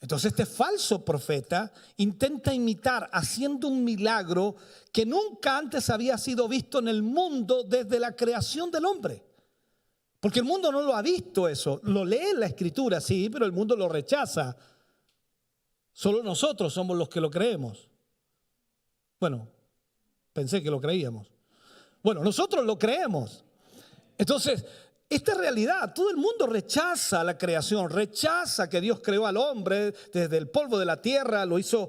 Entonces este falso profeta intenta imitar haciendo un milagro que nunca antes había sido visto en el mundo desde la creación del hombre. Porque el mundo no lo ha visto eso. Lo lee en la Escritura, sí, pero el mundo lo rechaza. Solo nosotros somos los que lo creemos. Bueno, pensé que lo creíamos. Bueno, nosotros lo creemos. Entonces, esta realidad, todo el mundo rechaza la creación, rechaza que Dios creó al hombre desde el polvo de la tierra, lo hizo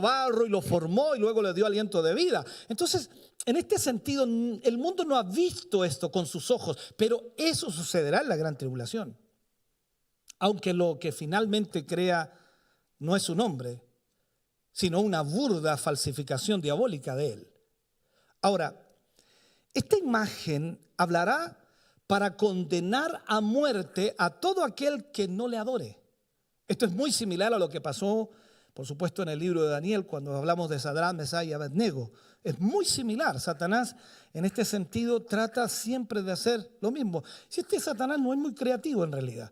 barro y lo formó y luego le dio aliento de vida. Entonces, en este sentido, el mundo no ha visto esto con sus ojos, pero eso sucederá en la gran tribulación. Aunque lo que finalmente crea no es un hombre, sino una burda falsificación diabólica de él. Ahora, esta imagen hablará para condenar a muerte a todo aquel que no le adore. Esto es muy similar a lo que pasó, por supuesto, en el libro de Daniel, cuando hablamos de Sadrach, Mesach y Abednego. Es muy similar. Satanás, en este sentido, trata siempre de hacer lo mismo. Si Satanás no es muy creativo en realidad,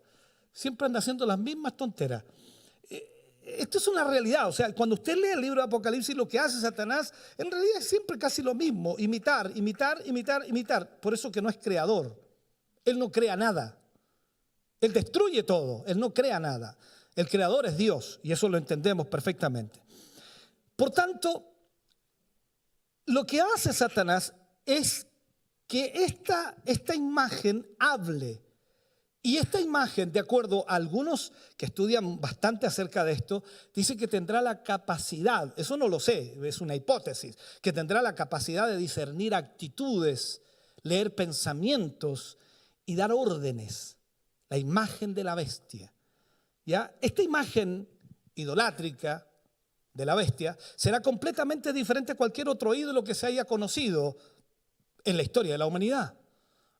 siempre anda haciendo las mismas tonteras. Esto es una realidad. O sea, cuando usted lee el libro de Apocalipsis, lo que hace Satanás, en realidad es siempre casi lo mismo. Imitar. Por eso que no es creador. Él no crea nada. Él destruye todo. Él no crea nada. El creador es Dios y eso lo entendemos perfectamente. Por tanto, lo que hace Satanás es que esta imagen hable. Y esta imagen, de acuerdo a algunos que estudian bastante acerca de esto, dice que tendrá la capacidad, eso no lo sé, es una hipótesis, que tendrá la capacidad de discernir actitudes, leer pensamientos y dar órdenes. La imagen de la bestia. ¿Ya? Esta imagen idolátrica de la bestia será completamente diferente a cualquier otro ídolo que se haya conocido en la historia de la humanidad.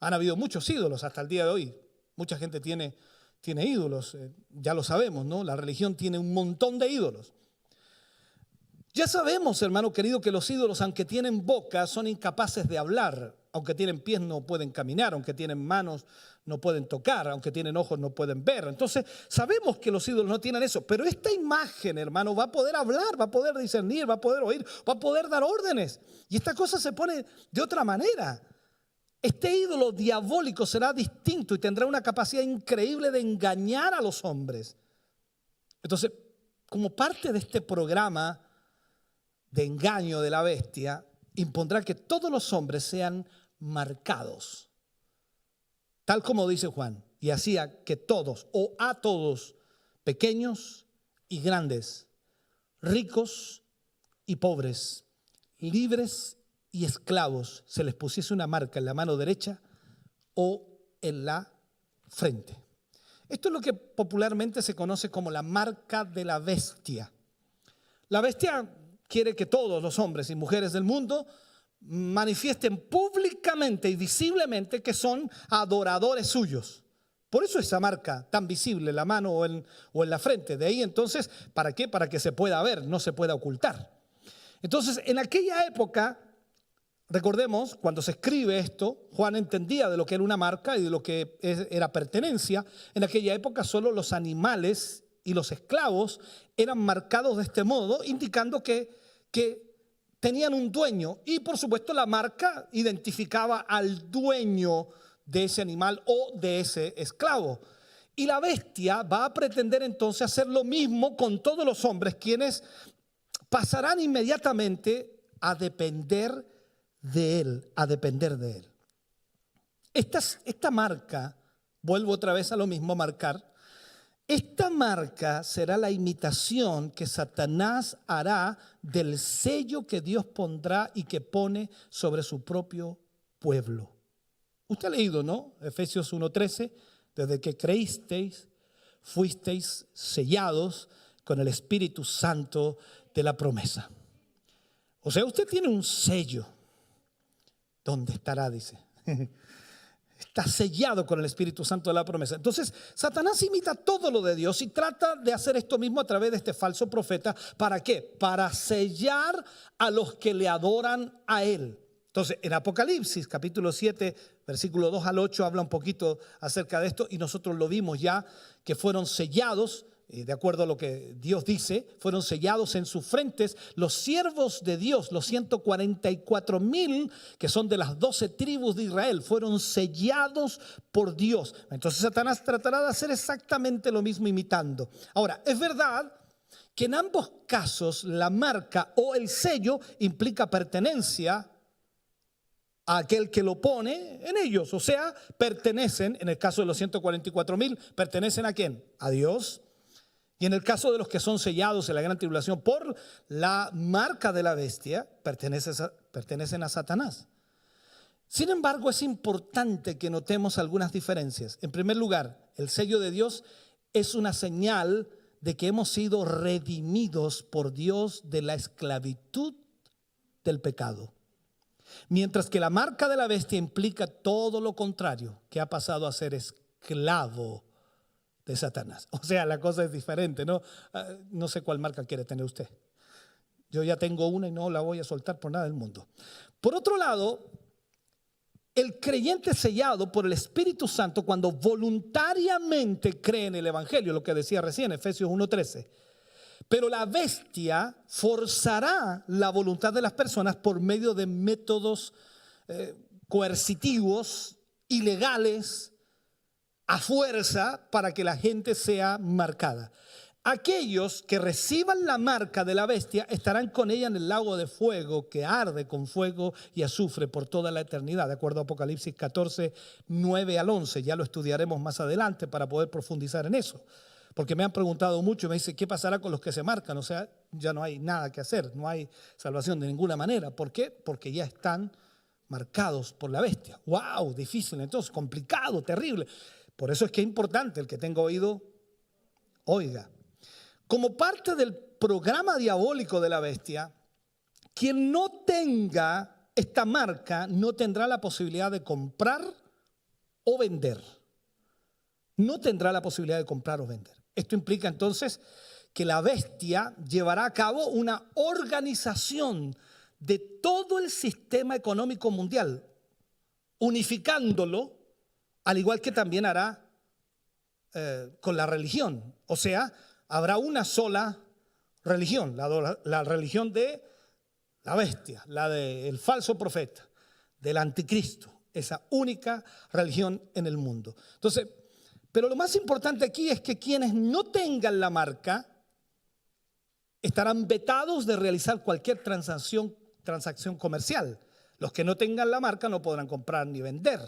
Han habido muchos ídolos hasta el día de hoy. Mucha gente tiene ídolos, ya lo sabemos, ¿no? La religión tiene un montón de ídolos. Ya sabemos, hermano querido, que los ídolos, aunque tienen boca, son incapaces de hablar. Aunque tienen pies, no pueden caminar. Aunque tienen manos, no pueden tocar. Aunque tienen ojos, no pueden ver. Entonces, sabemos que los ídolos no tienen eso. Pero esta imagen, hermano, va a poder hablar, va a poder discernir, va a poder oír, va a poder dar órdenes. Y esta cosa se pone de otra manera. Este ídolo diabólico será distinto y tendrá una capacidad increíble de engañar a los hombres. Entonces, como parte de este programa de engaño de la bestia, impondrá que todos los hombres sean marcados, tal como dice Juan, y hacía que todos, o a todos, pequeños y grandes, ricos y pobres, libres y esclavos, se les pusiese una marca en la mano derecha o en la frente. Esto es lo que popularmente se conoce como la marca de la bestia. La bestia quiere que todos los hombres y mujeres del mundo manifiesten públicamente y visiblemente que son adoradores suyos. Por eso esa marca tan visible en la mano o en la frente. De ahí entonces, ¿para qué? Para que se pueda ver, no se pueda ocultar. Entonces, en aquella época, recordemos, cuando se escribe esto, Juan entendía de lo que era una marca y de lo que era pertenencia. En aquella época solo los animales y los esclavos eran marcados de este modo, indicando que tenían un dueño. Y por supuesto la marca identificaba al dueño de ese animal o de ese esclavo. Y la bestia va a pretender entonces hacer lo mismo con todos los hombres, quienes pasarán inmediatamente a depender de él, Esta marca, vuelvo otra vez a lo mismo, marcar. Esta marca será la imitación que Satanás hará del sello que Dios pondrá y que pone sobre su propio pueblo. Usted ha leído, ¿no? Efesios 1:13, desde que creísteis, fuisteis sellados con el Espíritu Santo de la promesa. O sea, usted tiene un sello. ¿Dónde estará? Dice. Está sellado con el Espíritu Santo de la promesa. Entonces, Satanás imita todo lo de Dios y trata de hacer esto mismo a través de este falso profeta. ¿Para qué? Para sellar a los que le adoran a él. Entonces, en Apocalipsis, capítulo 7, versículo 2 al 8, habla un poquito acerca de esto y nosotros lo vimos ya, que fueron sellados, de acuerdo a lo que Dios dice, fueron sellados en sus frentes los siervos de Dios, los 144,000 que son de las 12 tribus de Israel, fueron sellados por Dios. Entonces Satanás tratará de hacer exactamente lo mismo imitando. Ahora, es verdad que en ambos casos la marca o el sello implica pertenencia a aquel que lo pone en ellos. O sea, pertenecen, en el caso de los 144,000, ¿pertenecen a quién? A Dios. Y en el caso de los que son sellados en la gran tribulación por la marca de la bestia, pertenecen a Satanás. Sin embargo, es importante que notemos algunas diferencias. En primer lugar, el sello de Dios es una señal de que hemos sido redimidos por Dios de la esclavitud del pecado. Mientras que la marca de la bestia implica todo lo contrario, que ha pasado a ser esclavo de Satanás. O sea, la cosa es diferente, ¿no? No sé cuál marca quiere tener usted. Yo ya tengo una y no la voy a soltar por nada del mundo. Por otro lado, el creyente sellado por el Espíritu Santo cuando voluntariamente cree en el Evangelio, lo que decía recién, Efesios 1:13. Pero la bestia forzará la voluntad de las personas por medio de métodos coercitivos, ilegales, a fuerza, para que la gente sea marcada. Aquellos que reciban la marca de la bestia estarán con ella en el lago de fuego que arde con fuego y azufre por toda la eternidad, de acuerdo a Apocalipsis 14, 9 al 11. Ya lo estudiaremos más adelante para poder profundizar en eso. Porque me han preguntado mucho y me dicen, ¿qué pasará con los que se marcan? O sea, ya no hay nada que hacer, no hay salvación de ninguna manera. ¿Por qué? Porque ya están marcados por la bestia. ¡Wow! Difícil, entonces, complicado, terrible. Por eso es que es importante, el que tenga oído, oiga. Como parte del programa diabólico de la bestia, quien no tenga esta marca no tendrá la posibilidad de comprar o vender. No tendrá la posibilidad de comprar o vender. Esto implica entonces que la bestia llevará a cabo una organización de todo el sistema económico mundial, unificándolo, al igual que también hará con la religión. O sea, habrá una sola religión, la religión de la bestia, la del falso profeta, del anticristo, esa única religión en el mundo. Entonces, pero lo más importante aquí es que quienes no tengan la marca estarán vetados de realizar cualquier transacción comercial. Los que no tengan la marca no podrán comprar ni vender.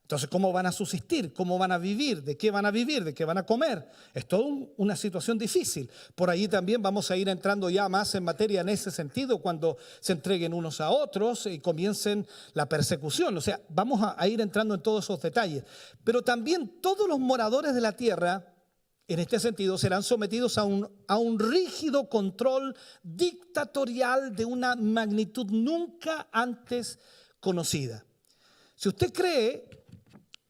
Entonces, ¿cómo van a subsistir? ¿Cómo van a vivir? ¿De qué van a vivir? ¿De qué van a comer? Es toda una situación difícil. Por allí también vamos a ir entrando ya más en materia en ese sentido cuando se entreguen unos a otros y comiencen la persecución. O sea, vamos a ir entrando en todos esos detalles. Pero también todos los moradores de la tierra, en este sentido, serán sometidos a un rígido control dictatorial de una magnitud nunca antes conocida. Si usted cree,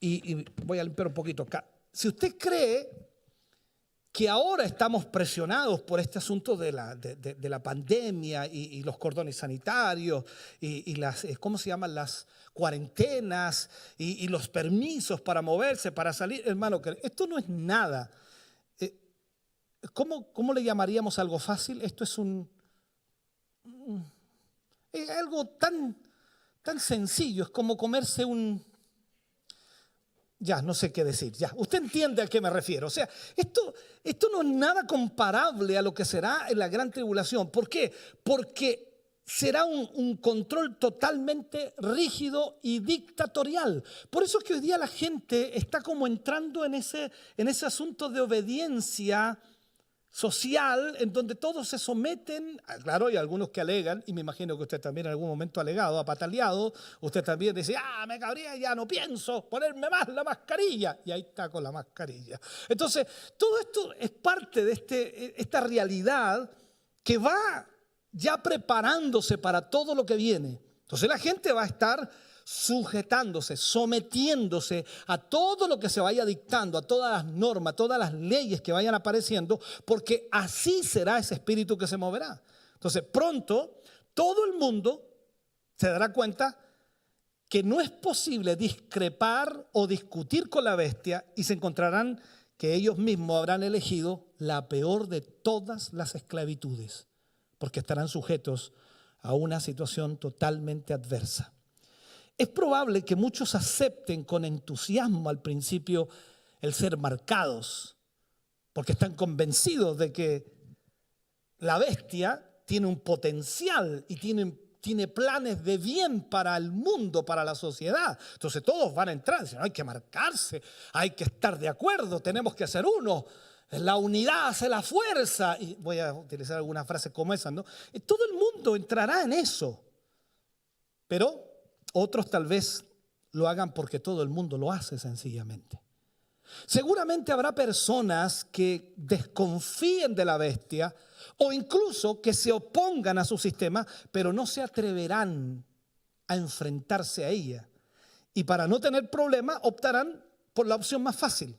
y voy a limpiar un poquito acá, si usted cree que ahora estamos presionados por este asunto de la pandemia y los cordones sanitarios y las, ¿cómo se llaman? Las cuarentenas y los permisos para moverse, para salir, hermano, esto no es nada. ¿Cómo le llamaríamos algo fácil? Esto es algo tan sencillo, es como comerse ya, no sé qué decir, ya. Usted entiende a qué me refiero. O sea, esto no es nada comparable a lo que será en la gran tribulación. ¿Por qué? Porque será un control totalmente rígido y dictatorial. Por eso es que hoy día la gente está como entrando en ese asunto de obediencia social, en donde todos se someten. Claro, hay algunos que alegan, y me imagino que usted también en algún momento ha alegado, ha pataleado. Usted también dice, me cabría, ya no pienso ponerme más la mascarilla, y ahí está con la mascarilla. Entonces, todo esto es parte de esta realidad que va ya preparándose para todo lo que viene. Entonces la gente va a estar sujetándose, sometiéndose a todo lo que se vaya dictando, a todas las normas, todas las leyes que vayan apareciendo, porque así será ese espíritu que se moverá. Entonces, pronto todo el mundo se dará cuenta que no es posible discrepar o discutir con la bestia y se encontrarán que ellos mismos habrán elegido la peor de todas las esclavitudes, porque estarán sujetos a una situación totalmente adversa. Es probable que muchos acepten con entusiasmo al principio el ser marcados, porque están convencidos de que la bestia tiene un potencial y tiene planes de bien para el mundo, para la sociedad. Entonces todos van a entrar, dicen, hay que marcarse, hay que estar de acuerdo, tenemos que ser uno. La unidad hace la fuerza. Y voy a utilizar algunas frases como esas, ¿no? Todo el mundo entrará en eso. Pero otros tal vez lo hagan porque todo el mundo lo hace sencillamente. Seguramente habrá personas que desconfíen de la bestia o incluso que se opongan a su sistema, pero no se atreverán a enfrentarse a ella. Y para no tener problemas optarán por la opción más fácil.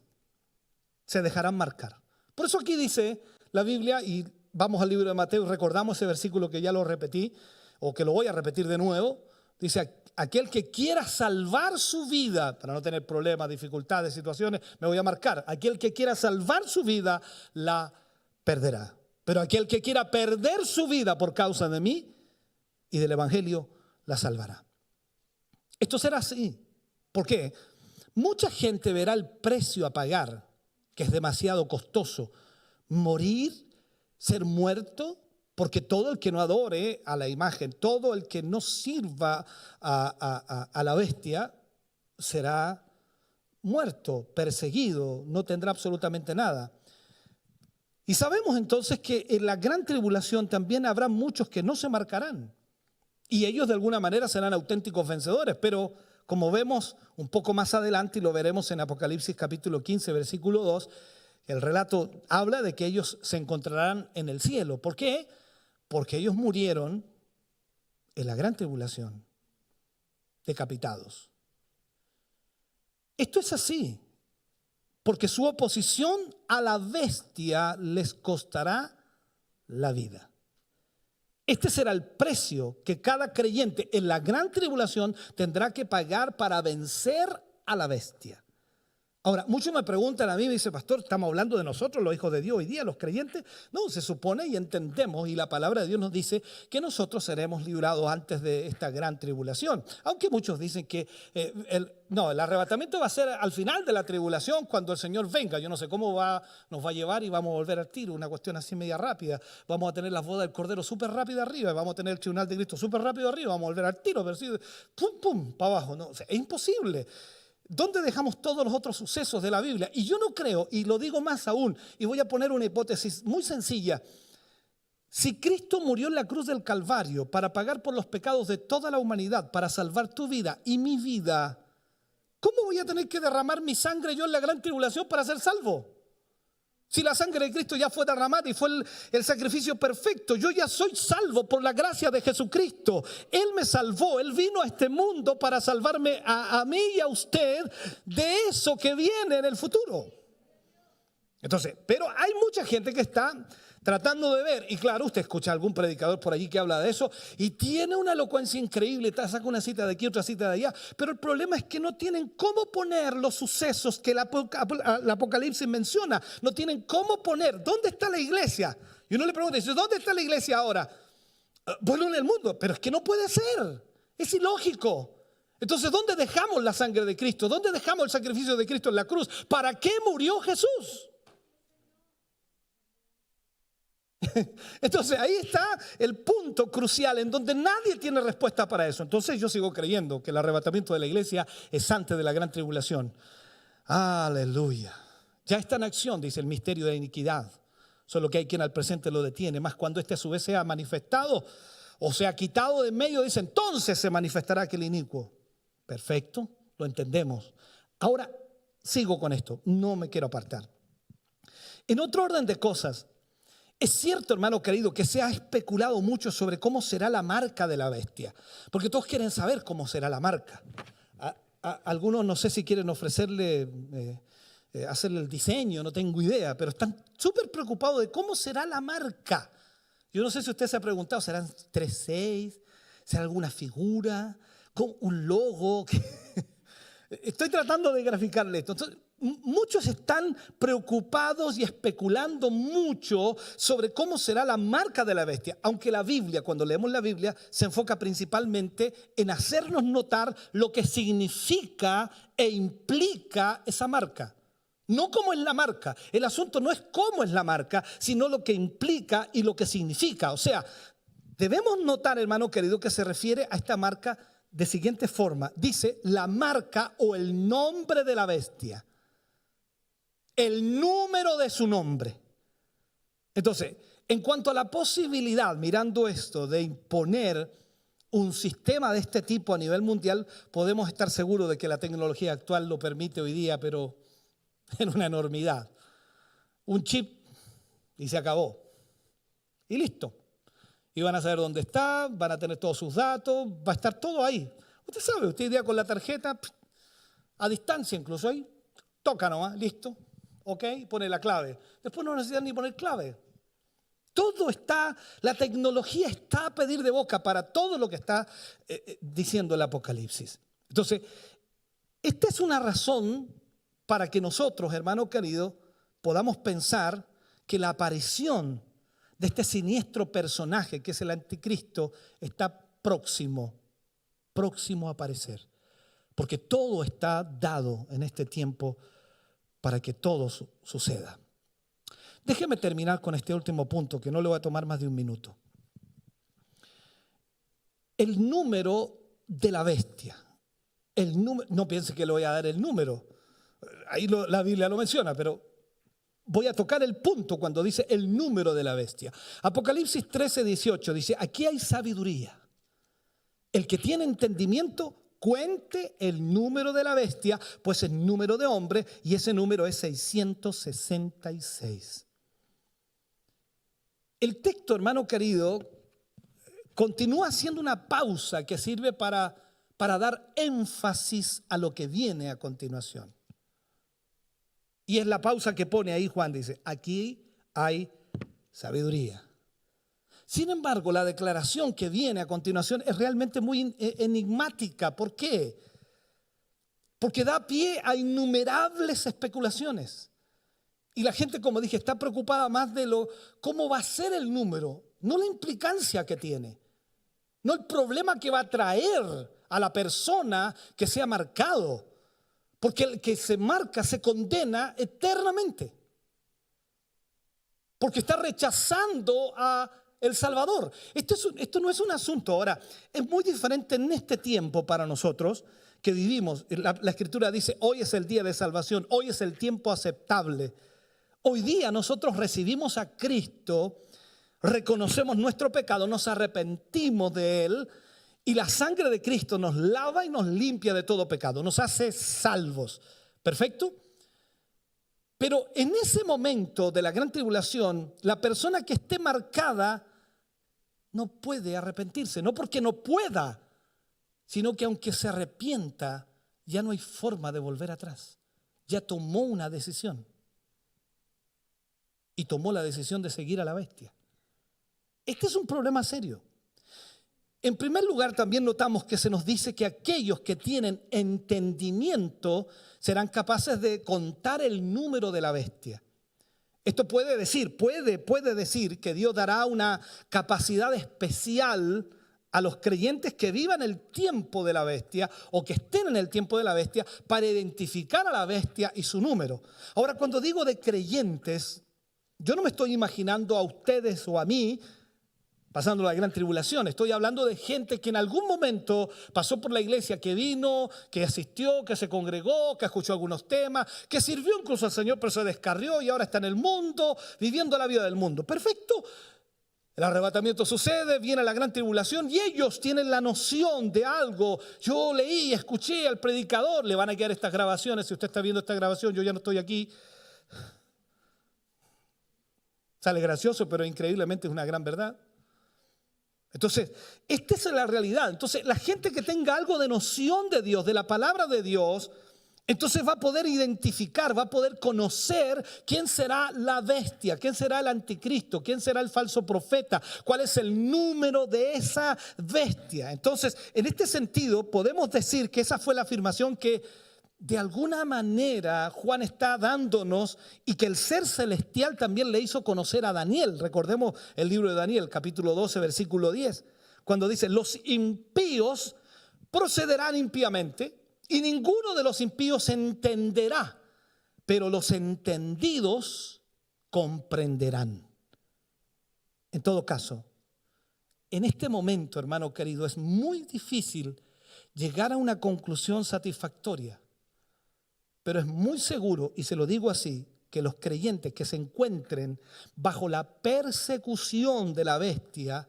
Se dejarán marcar. Por eso aquí dice la Biblia, y vamos al libro de Mateo y recordamos ese versículo que ya lo repetí, o que lo voy a repetir de nuevo. Dice, aquel que quiera salvar su vida, para no tener problemas, dificultades, situaciones, me voy a marcar. Aquel que quiera salvar su vida, la perderá. Pero aquel que quiera perder su vida por causa de mí y del Evangelio, la salvará. Esto será así. ¿Por qué? Mucha gente verá el precio a pagar, que es demasiado costoso. Morir, ser muerto, porque todo el que no adore a la imagen, todo el que no sirva a la bestia, será muerto, perseguido, no tendrá absolutamente nada. Y sabemos entonces que en la gran tribulación también habrá muchos que no se marcarán. Y ellos de alguna manera serán auténticos vencedores, pero como vemos un poco más adelante y lo veremos en Apocalipsis capítulo 15, versículo 2, el relato habla de que ellos se encontrarán en el cielo. ¿Por qué? Porque ellos murieron en la gran tribulación, decapitados. Esto es así, porque su oposición a la bestia les costará la vida. Este será el precio que cada creyente en la gran tribulación tendrá que pagar para vencer a la bestia. Ahora, muchos me preguntan a mí, me dice, pastor, ¿estamos hablando de nosotros, los hijos de Dios hoy día, los creyentes? No, se supone y entendemos, y la palabra de Dios nos dice que nosotros seremos librados antes de esta gran tribulación. Aunque muchos dicen que el arrebatamiento va a ser al final de la tribulación, cuando el Señor venga. Yo no sé cómo nos va a llevar y vamos a volver al tiro, una cuestión así media rápida. Vamos a tener las bodas del Cordero súper rápido arriba, vamos a tener el tribunal de Cristo súper rápido arriba, vamos a volver al tiro, pero sí, pum, pum, para abajo. No, o sea, es imposible. ¿Dónde dejamos todos los otros sucesos de la Biblia? Y yo no creo, y lo digo más aún, y voy a poner una hipótesis muy sencilla. Si Cristo murió en la cruz del Calvario para pagar por los pecados de toda la humanidad, para salvar tu vida y mi vida, ¿cómo voy a tener que derramar mi sangre yo en la gran tribulación para ser salvo? Si la sangre de Cristo ya fue derramada y fue el sacrificio perfecto, yo ya soy salvo por la gracia de Jesucristo. Él me salvó, Él vino a este mundo para salvarme a mí y a usted de eso que viene en el futuro. Entonces, pero hay mucha gente que está tratando de ver, y claro, usted escucha a algún predicador por allí que habla de eso y tiene una elocuencia increíble, saca una cita de aquí, otra cita de allá, pero el problema es que no tienen cómo poner los sucesos que el Apocalipsis menciona, no tienen cómo poner, ¿dónde está la iglesia? Y uno le pregunta, dice, ¿dónde está la iglesia ahora? Bueno, en el mundo, pero es que no puede ser, es ilógico. Entonces, ¿dónde dejamos la sangre de Cristo? ¿Dónde dejamos el sacrificio de Cristo en la cruz? ¿Para qué murió Jesús? Entonces ahí está el punto crucial en donde nadie tiene respuesta para eso. Entonces yo sigo creyendo que el arrebatamiento de la iglesia es antes de la gran tribulación. Aleluya. Ya está en acción, dice el misterio de la iniquidad. Solo que hay quien al presente lo detiene. Más cuando este a su vez sea manifestado o sea quitado de medio, dice, entonces se manifestará aquel inicuo. Perfecto, lo entendemos. Ahora sigo con esto, no me quiero apartar. En otro orden de cosas, Es cierto, hermano querido, que se ha especulado mucho sobre cómo será la marca de la bestia, porque todos quieren saber cómo será la marca. Algunos no sé si quieren ofrecerle, hacerle el diseño, no tengo idea, pero están súper preocupados de cómo será la marca. Yo no sé si usted se ha preguntado, ¿serán 3-6? ¿Será alguna figura? ¿Con un logo? Estoy tratando de graficarle esto. Entonces, muchos están preocupados y especulando mucho sobre cómo será la marca de la bestia, aunque la Biblia, cuando leemos la Biblia, se enfoca principalmente en hacernos notar lo que significa e implica esa marca. No cómo es la marca. El asunto no es cómo es la marca, sino lo que implica y lo que significa. O sea, debemos notar, hermano querido, que se refiere a esta marca de siguiente forma. Dice la marca o el nombre de la bestia. El número de su nombre. Entonces, en cuanto a la posibilidad, mirando esto, de imponer un sistema de este tipo a nivel mundial, podemos estar seguros de que la tecnología actual lo permite hoy día, pero en una enormidad. Un chip y se acabó. Y listo. Y van a saber dónde está, van a tener todos sus datos, va a estar todo ahí. Usted sabe, usted iría con la tarjeta a distancia incluso ahí, toca nomás, listo. ¿Ok? Pone la clave. Después no necesitan ni poner clave. Todo está, la tecnología está a pedir de boca para todo lo que está diciendo el Apocalipsis. Entonces, esta es una razón para que nosotros, hermano querido, podamos pensar que la aparición de este siniestro personaje que es el anticristo está próximo a aparecer. Porque todo está dado en este tiempo para que todo suceda. Déjeme terminar con este último punto, que no le voy a tomar más de un minuto. El número de la bestia. No piense que le voy a dar el número. Ahí la Biblia lo menciona, pero voy a tocar el punto cuando dice el número de la bestia. Apocalipsis 13:18 dice, aquí hay sabiduría. El que tiene entendimiento, cuente el número de la bestia, pues es número de hombre y ese número es 666. El texto, hermano querido, continúa haciendo una pausa que sirve para dar énfasis a lo que viene a continuación. Y es la pausa que pone ahí Juan, dice, aquí hay sabiduría. Sin embargo, la declaración que viene a continuación es realmente muy enigmática. ¿Por qué? Porque da pie a innumerables especulaciones. Y la gente, como dije, está preocupada más de cómo va a ser el número, no la implicancia que tiene, no el problema que va a traer a la persona que sea marcado. Porque el que se marca se condena eternamente. Porque está rechazando a el Salvador. Esto no es un asunto. Ahora, es muy diferente en este tiempo para nosotros que vivimos. La Escritura dice, hoy es el día de salvación, hoy es el tiempo aceptable. Hoy día nosotros recibimos a Cristo, reconocemos nuestro pecado, nos arrepentimos de él y la sangre de Cristo nos lava y nos limpia de todo pecado, nos hace salvos. ¿Perfecto? Pero en ese momento de la gran tribulación, la persona que esté marcada no puede arrepentirse, no porque no pueda, sino que aunque se arrepienta, ya no hay forma de volver atrás. Ya tomó una decisión. Y tomó la decisión de seguir a la bestia. Este es un problema serio. En primer lugar, también notamos que se nos dice que aquellos que tienen entendimiento serán capaces de contar el número de la bestia. Esto puede decir que Dios dará una capacidad especial a los creyentes que vivan el tiempo de la bestia o que estén en el tiempo de la bestia para identificar a la bestia y su número. Ahora, cuando digo de creyentes, yo no me estoy imaginando a ustedes o a mí pasando la gran tribulación. Estoy hablando de gente que en algún momento pasó por la iglesia, que vino, que asistió, que se congregó, que escuchó algunos temas, que sirvió incluso al Señor, pero se descarrió y ahora está en el mundo, viviendo la vida del mundo. Perfecto. El arrebatamiento sucede, viene la gran tribulación y ellos tienen la noción de algo. Yo leí, escuché al predicador, le van a quedar estas grabaciones. Si usted está viendo esta grabación, yo ya no estoy aquí. Sale gracioso, pero increíblemente es una gran verdad. Entonces, esta es la realidad. Entonces, la gente que tenga algo de noción de Dios, de la palabra de Dios, entonces va a poder identificar, va a poder conocer quién será la bestia, quién será el anticristo, quién será el falso profeta, cuál es el número de esa bestia. Entonces, en este sentido, podemos decir que esa fue la afirmación que de alguna manera Juan está dándonos y que el ser celestial también le hizo conocer a Daniel. Recordemos el libro de Daniel, capítulo 12, versículo 10, cuando dice: los impíos procederán impíamente y ninguno de los impíos entenderá, pero los entendidos comprenderán. En todo caso, en este momento, hermano querido, es muy difícil llegar a una conclusión satisfactoria. Pero es muy seguro, y se lo digo así, que los creyentes que se encuentren bajo la persecución de la bestia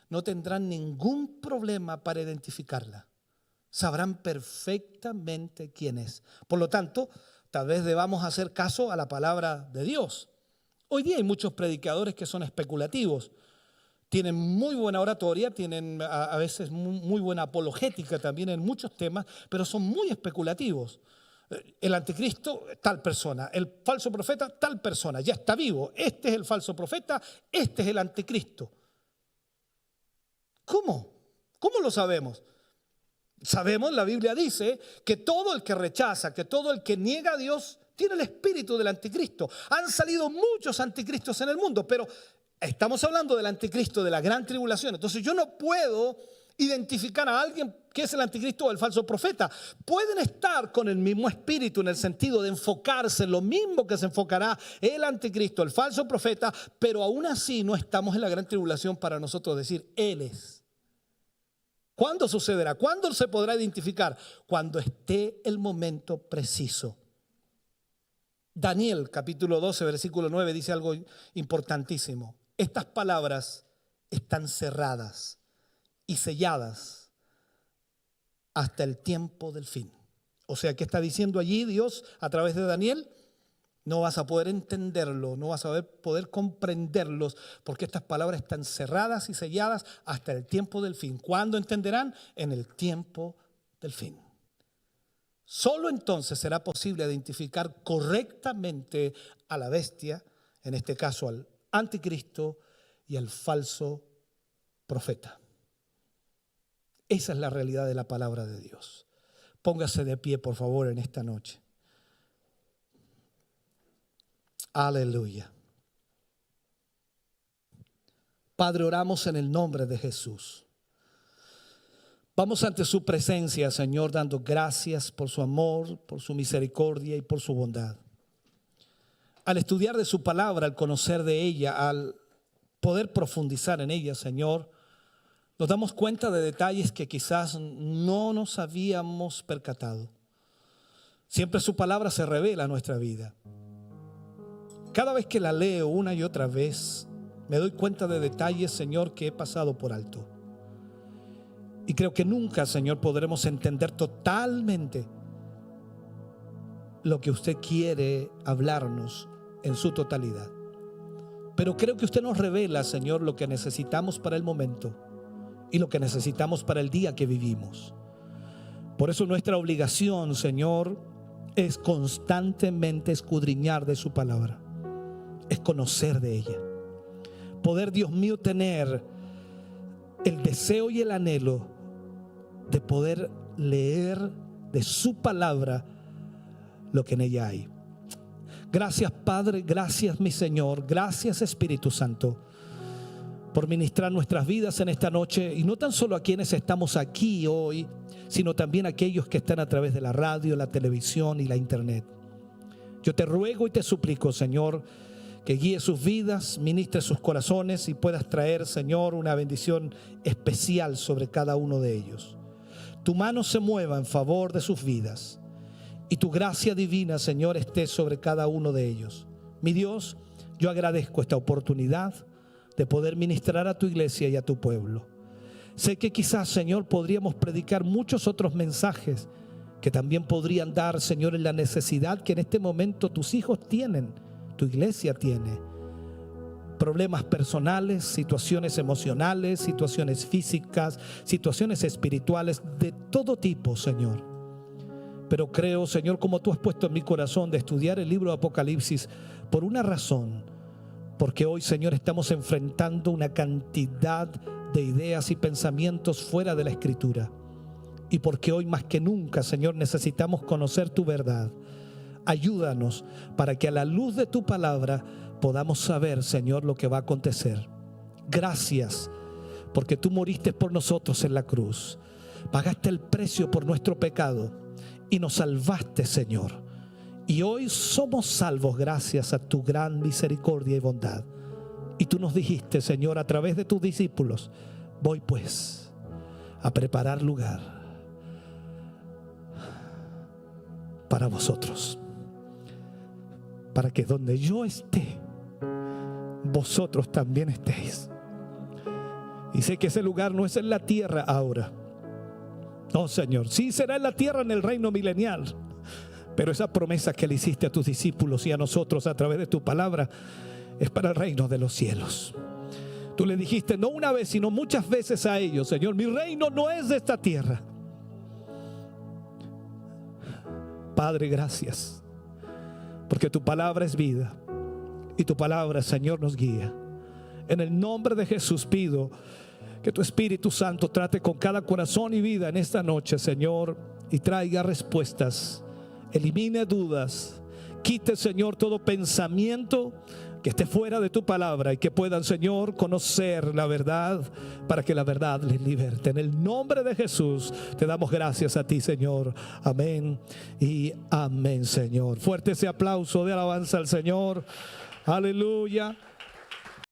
no tendrán ningún problema para identificarla. Sabrán perfectamente quién es. Por lo tanto, tal vez debamos hacer caso a la palabra de Dios. Hoy día hay muchos predicadores que son especulativos. Tienen muy buena oratoria, tienen a veces muy buena apologética también en muchos temas, pero son muy especulativos. El anticristo, tal persona. El falso profeta, tal persona. Ya está vivo. Este es el falso profeta, este es el anticristo. ¿Cómo? ¿Cómo lo sabemos? Sabemos, la Biblia dice que todo el que rechaza, que todo el que niega a Dios tiene el espíritu del anticristo. Han salido muchos anticristos en el mundo, pero estamos hablando del anticristo de la gran tribulación. Entonces yo no puedo identificar a alguien que es el anticristo o el falso profeta. Pueden estar con el mismo espíritu en el sentido de enfocarse en lo mismo que se enfocará el anticristo, el falso profeta, pero aún así no estamos en la gran tribulación para nosotros decir Él es. ¿Cuándo sucederá? ¿Cuándo se podrá identificar? Cuando esté el momento preciso. Daniel capítulo 12 versículo 9 dice algo importantísimo. Estas palabras están cerradas y selladas hasta el tiempo del fin. O sea, ¿qué está diciendo allí Dios a través de Daniel? No vas a poder entenderlo, no vas a poder comprenderlos, porque estas palabras están cerradas y selladas hasta el tiempo del fin. ¿Cuándo entenderán? En el tiempo del fin. Solo entonces será posible identificar correctamente a la bestia, en este caso al anticristo y al falso profeta. Esa es la realidad de la palabra de Dios. Póngase de pie, por favor, en esta noche. Aleluya. Padre, oramos en el nombre de Jesús. Vamos ante su presencia, Señor, dando gracias por su amor, por su misericordia y por su bondad. Al estudiar de su palabra, al conocer de ella, al poder profundizar en ella, Señor, nos damos cuenta de detalles que quizás no nos habíamos percatado. Siempre su palabra se revela a nuestra vida. Cada vez que la leo una y otra vez, me doy cuenta de detalles, Señor, que he pasado por alto. Y creo que nunca, Señor, podremos entender totalmente lo que usted quiere hablarnos en su totalidad. Pero creo que usted nos revela, Señor, lo que necesitamos para el momento y lo que necesitamos para el día que vivimos. Por eso nuestra obligación, Señor, es constantemente escudriñar de su palabra, es conocer de ella. Poder, Dios mío, tener el deseo y el anhelo de poder leer de su palabra lo que en ella hay. Gracias, Padre, gracias, mi Señor, gracias, Espíritu Santo, por ministrar nuestras vidas en esta noche, y no tan solo a quienes estamos aquí hoy, sino también a aquellos que están a través de la radio, la televisión y la internet. Yo te ruego y te suplico, Señor, que guíe sus vidas, ministre sus corazones y puedas traer, Señor, una bendición especial sobre cada uno de ellos. Tu mano se mueva en favor de sus vidas y tu gracia divina, Señor, esté sobre cada uno de ellos. Mi Dios, yo agradezco esta oportunidad de poder ministrar a tu iglesia y a tu pueblo. Sé que quizás, Señor, podríamos predicar muchos otros mensajes que también podrían dar, Señor, en la necesidad que en este momento tus hijos tienen, tu iglesia tiene. problemas personales, situaciones emocionales, situaciones físicas, situaciones espirituales de todo tipo, Señor. Pero creo, Señor, como tú has puesto en mi corazón de estudiar el libro de Apocalipsis por una razón, porque hoy, Señor, estamos enfrentando una cantidad de ideas y pensamientos fuera de la Escritura. Y porque hoy más que nunca, Señor, necesitamos conocer tu verdad. Ayúdanos para que a la luz de tu palabra podamos saber, Señor, lo que va a acontecer. Gracias, porque tú moriste por nosotros en la cruz. Pagaste el precio por nuestro pecado y nos salvaste, Señor. Y hoy somos salvos gracias a tu gran misericordia y bondad. Y tú nos dijiste, Señor, a través de tus discípulos: voy pues a preparar lugar para vosotros, para que donde yo esté, vosotros también estéis. Y sé que ese lugar no es en la tierra ahora. No, Señor, sí será en la tierra, en el reino milenial. Pero esa promesa que le hiciste a tus discípulos y a nosotros a través de tu palabra es para el reino de los cielos. Tú le dijiste no una vez, sino muchas veces a ellos: Señor, mi reino no es de esta tierra. Padre, gracias, porque tu palabra es vida y tu palabra, Señor, nos guía. En el nombre de Jesús pido que tu Espíritu Santo trate con cada corazón y vida en esta noche, Señor, y traiga respuestas, elimine dudas, quite, Señor, todo pensamiento que esté fuera de tu palabra, y que puedan, Señor, conocer la verdad, para que la verdad les liberte. En el nombre de Jesús te damos gracias a ti, Señor. Amén y amén, Señor. Fuerte ese aplauso de alabanza al Señor. Aleluya.